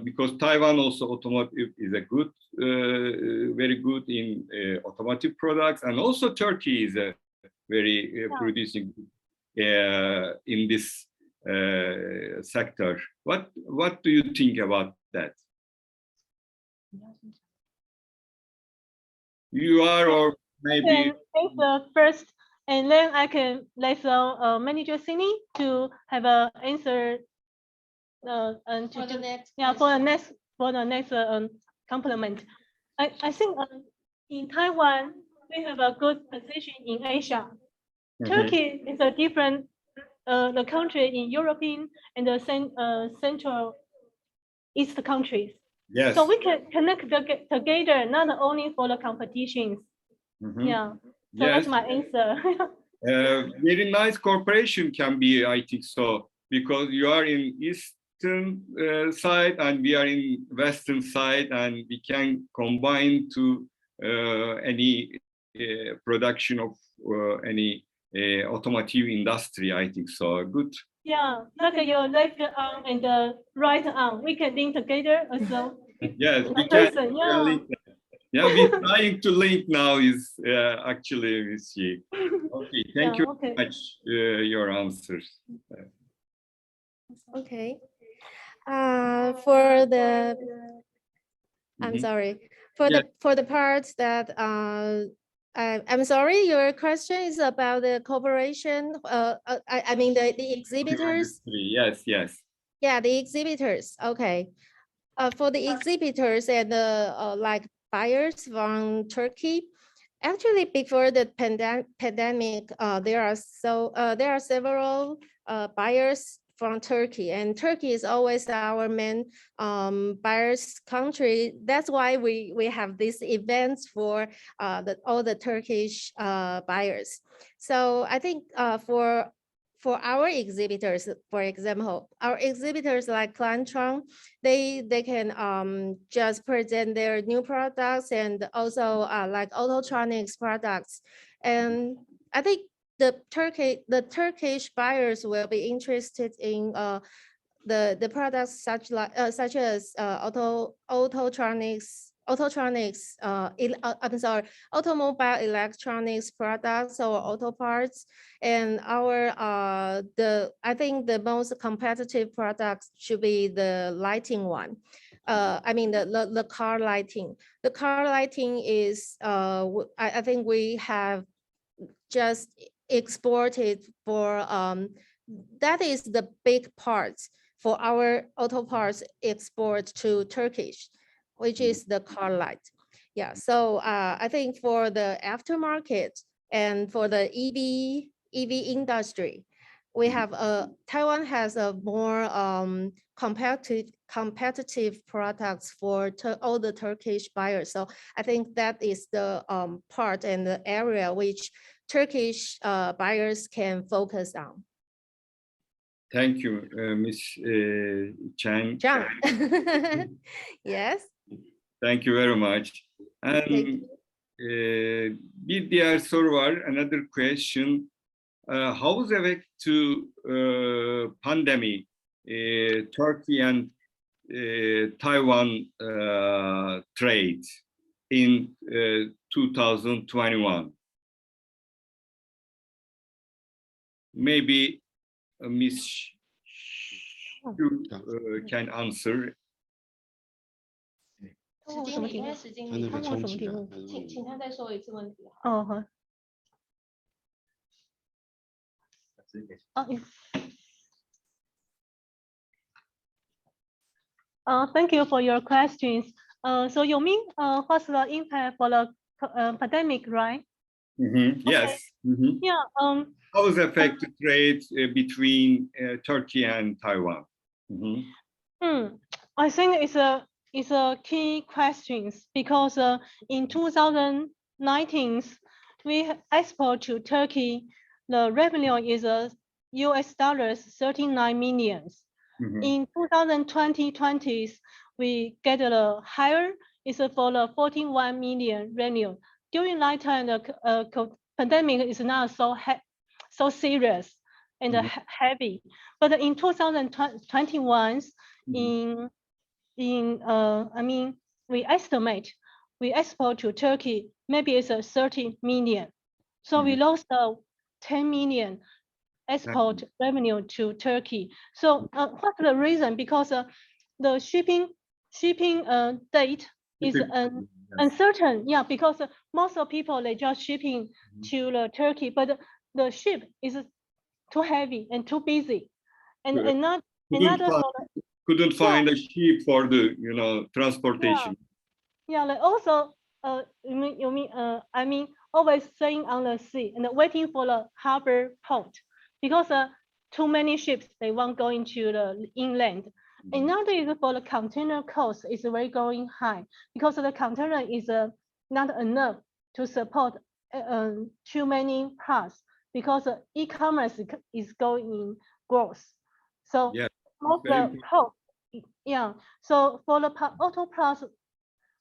because Taiwan also automotive is a good, very good in automotive products, and also Turkey is a very producing in this sector. What do you think about that? You are, or maybe first, and then I can let Manager Sinny to have an answer. And to for the next compliment. I think in Taiwan we have a good position in Asia. Turkey is a different the country in European and the Central East countries. Yes. So we can connect together not only for the competitions. Yeah. So that's my answer. Very nice cooperation can be, I think so, because you are in Eastern side and we are in Western side, and we can combine to any production of any automotive industry, I think so. Good. Yeah, like your left arm and the right arm, we can link together also. Yes, we can link. Yeah, we're trying to link now is actually with you. Okay, thank you very much your answers. Okay. For the, I'm sorry, for the part that I'm sorry, your question is about the cooperation. I mean the exhibitors. Yes, yes. Yeah, the exhibitors. Okay. For the exhibitors and the like buyers from Turkey, Actually, before the pandemic, there are several buyers from Turkey, and Turkey is always our main buyers country. That's why we have these events for all the Turkish buyers. So I think for our exhibitors, for example, our exhibitors like Clientron, they can just present their new products and also like Autotronics products. And I think the Turkish buyers will be interested in the products such as automobile electronics products or auto parts, and I think the most competitive products should be the lighting one. I mean the car lighting. The car lighting is I think we have just exported for that is the big part for our auto parts export to Turkish, which is the car light. Yeah, so I think for the aftermarket and for the EV industry, we have Taiwan has a more competitive products for all the Turkish buyers. So I think that is the part and the area which Turkish buyers can focus on. Thank you, Ms. Chang. Chang. Yes. Thank you very much. And bir diğer soru var. Another question. How was effect to pandemic Turkey and Taiwan trade in 2021? Maybe Ms. Shih can answer. 问我什么题目？他问我什么题目？请他再说一次问题。哦，好。Thank you for your questions. So you mean what's the impact for the pandemic, right? Mm-hmm. Yes. Mm-hmm. Yeah. How was affected trade between Turkey and Taiwan? Mm-hmm. I think it's a key question because in 2019 we export to Turkey. The revenue is US dollars 39 million. Mm-hmm. In 2020, we get a higher. It's for the 41 million revenue. During that time, the pandemic is not so serious and heavy. But in 2021, I mean, we estimate we export to Turkey maybe it's 30 million. So we lost 10 million export revenue to Turkey. So what's the reason? Because the shipping date is uncertain. Yeah, because most of people they just shipping to the Turkey, but the ship is too heavy and too busy, and couldn't find a ship for the transportation. Yeah, like also I mean always staying on the sea and waiting for the harbor port because too many ships they won't go into the inland. Another is for the container cost is very going high because the container is not enough to support too many parts because e-commerce is going in growth. So most the cost, so for the auto parts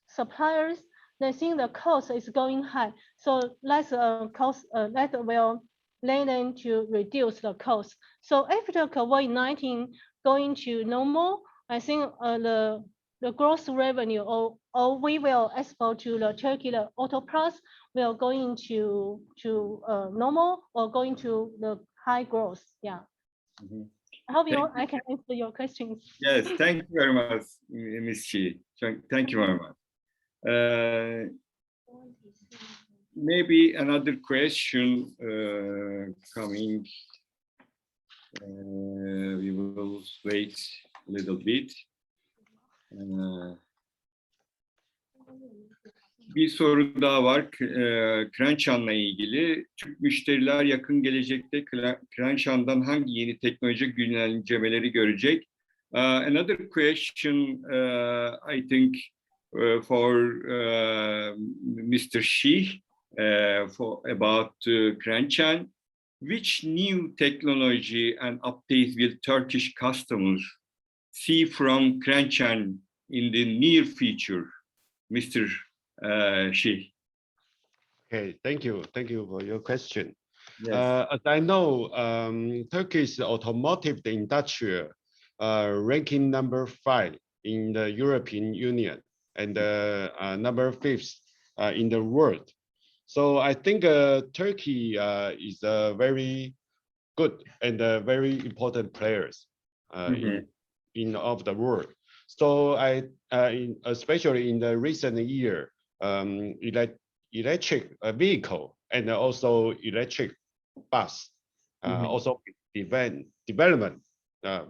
suppliers, they think the cost is going high. So that's cost that will lead them to reduce the cost. So after COVID-19 going to normal, I think the gross revenue or we will export to the Turkey, the auto parts will go into normal or going to the high growth. Yeah. I hope I can answer your questions. Yes, thank you very much, Ms. Shih. Thank you very much. Maybe another question coming. We will wait a little bit. Bir soru daha var. Clientron'la ilgili. Türk müşteriler yakın gelecekte Clientron'dan hangi yeni teknolojik güncellemeleri görecek? Another question, I think, for Mr. Shih, about Clientron. Which new technology and updates will Turkish customers see from Clientron in the near future, Mr. Shih? Okay, thank you. Thank you for your question. Yes. As I know, Turkey's automotive industry ranking number 5 in the European Union and number 5th in the world. So I think Turkey is a very good and very important players in of the world. So especially in the recent year, electric vehicle and also electric bus also development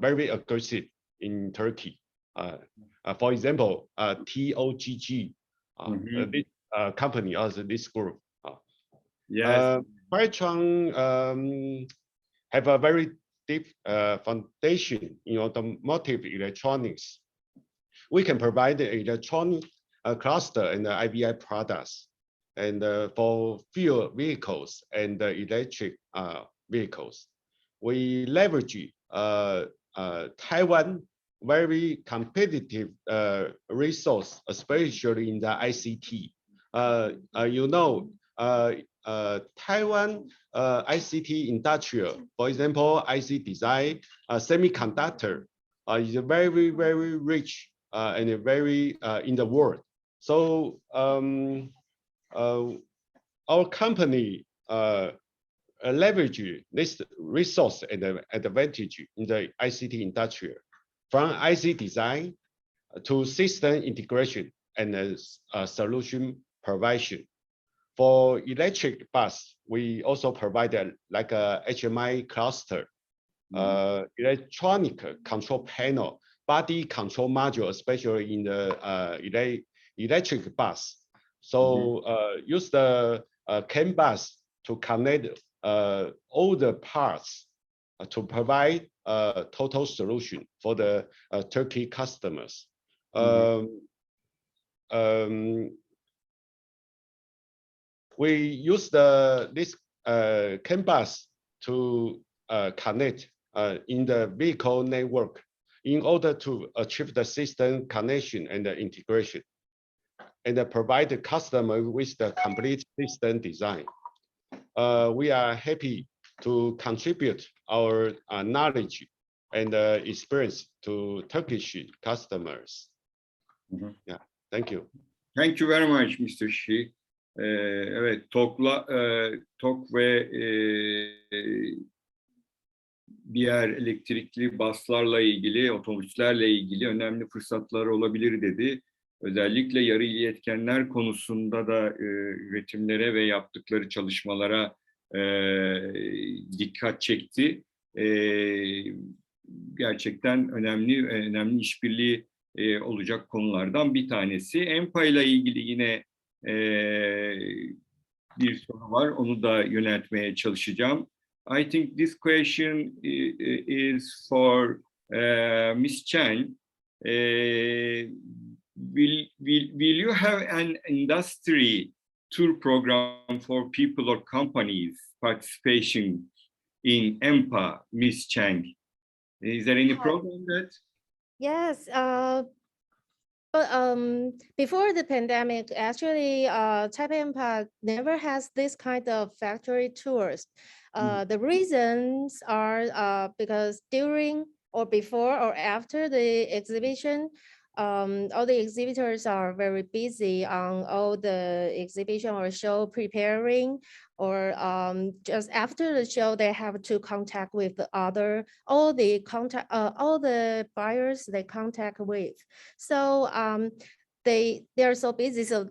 very aggressive in Turkey. For example, TOGG, this company, also this group. Yes. Clientron have a very deep foundation in automotive electronics. We can provide the electronic cluster and the IVI products, and for fuel vehicles and electric vehicles. We leverage Taiwan very competitive resource, especially in the ICT. You know, Taiwan ICT industrial, for example, IC design, semiconductor is very, very rich and very in the world. So our company leverage this resource and advantage in the ICT industry, from IC design to system integration and solution provision. For electric bus, we also provide like a HMI cluster, electronic control panel, body control module, especially in the electric bus. So use the CAN bus to connect all the parts to provide a total solution for the Turkey customers. We use this CAN bus to connect in the vehicle network in order to achieve the system connection and the integration, and provide the customer with the complete system design. We are happy to contribute our knowledge and experience to Turkish customers. Yeah, thank you. Thank you very much, Mr. Shih. Evet, TOG ve diğer elektrikli baslarla ilgili, otobüslerle ilgili önemli fırsatlar olabilir dedi. Özellikle yarı iletkenler konusunda da üretimlere ve yaptıkları çalışmalara dikkat çekti. Gerçekten önemli işbirliği olacak konulardan bir tanesi. AMPA ile ilgili yine bir soru var. Onu da yöneltmeye çalışacağım. I think this question is for Ms. Chang. Will you have an industry tour program for people or companies participation in AMPA, Ms. Chang? Is there any program that? Yes. Before the pandemic, actually, Taipei AMPA never has this kind of factory tours. The reasons are because during or before or after the exhibition, all the exhibitors are very busy on all the exhibition or show preparing, or just after the show, they have to contact with all the buyers they contact with. So they're so busy. So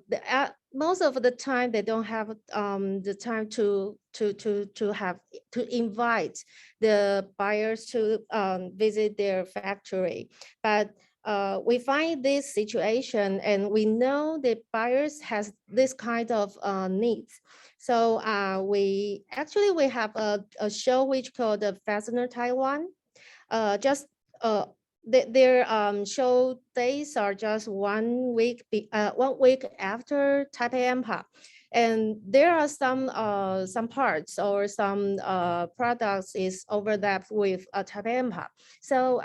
most of the time they don't have the time to invite the buyers to visit their factory. But we find this situation and we know the buyers has this kind of needs. So we have a show which called the Fastener Taiwan. Their show days are just 1 week after Taipei AMPA. And there are some parts or some products is overlapped with Taipei AMPA. So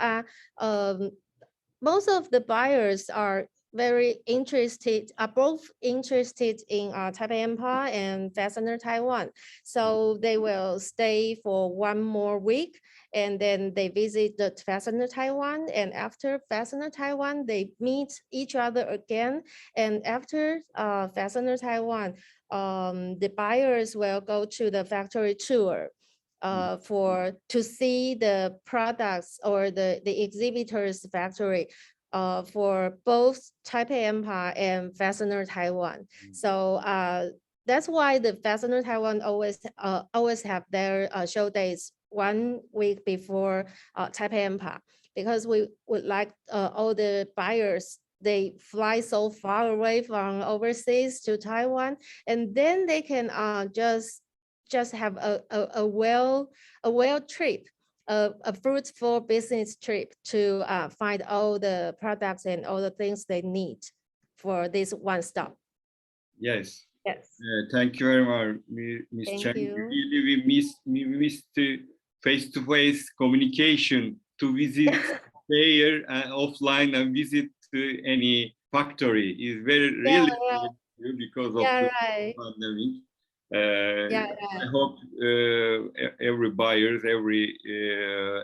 most of the buyers are very interested, are both interested in Taipei AMPA and Fastener Taiwan. So they will stay for 1 more week and then they visit the Fastener Taiwan, and after Fastener Taiwan, they meet each other again. And after Fastener Taiwan, the buyers will go to the factory tour to see the products or the exhibitors factory for both Taipei AMPA and Fastener Taiwan. So that's why the Fastener Taiwan always have their show days 1 week before Taipei AMPA, because we would like all the buyers, they fly so far away from overseas to Taiwan, and then they can just have a well trip, a fruitful business trip to find all the products and all the things they need for this one stop. Yes. Yes. Thank you very much, Ms. Thank Chang. you. Really, we missed face-to-face communication to visit there and offline and visit any factory is really because of the pandemic. I hope every buyers, every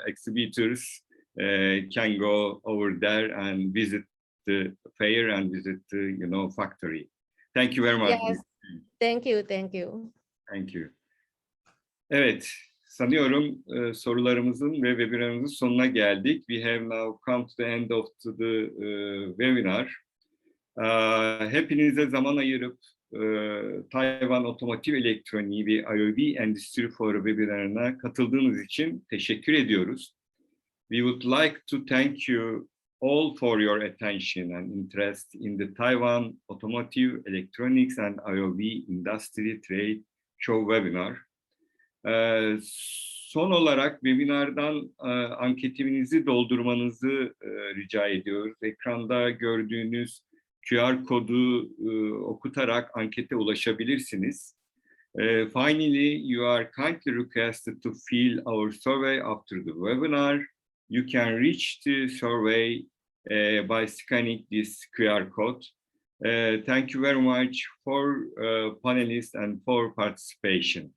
exhibitors can go over there and visit the fair and visit the factory. Thank you very much. Yes. Thank you. Thank you. Evet, sanıyorum sorularımızın ve webinarımızın sonuna geldik. We have now come to the end of the webinar. Hepinize zaman ayırıp Taiwan Automotive Elektroniği ve IoV Endüstri Fuarı webinarına katıldığınız için teşekkür ediyoruz. We would like to thank you all for your attention and interest in the Taiwan Automotive Electronics and IoV Industry Trade Show webinar. Son olarak webinardan anketinizi doldurmanızı rica ediyoruz. Ekranda gördüğünüz QR kodu okutarak ankete ulaşabilirsiniz. Finally, you are kindly requested to fill our survey after the webinar. You can reach the survey by scanning this QR code. Thank you very much for panelists and for participation.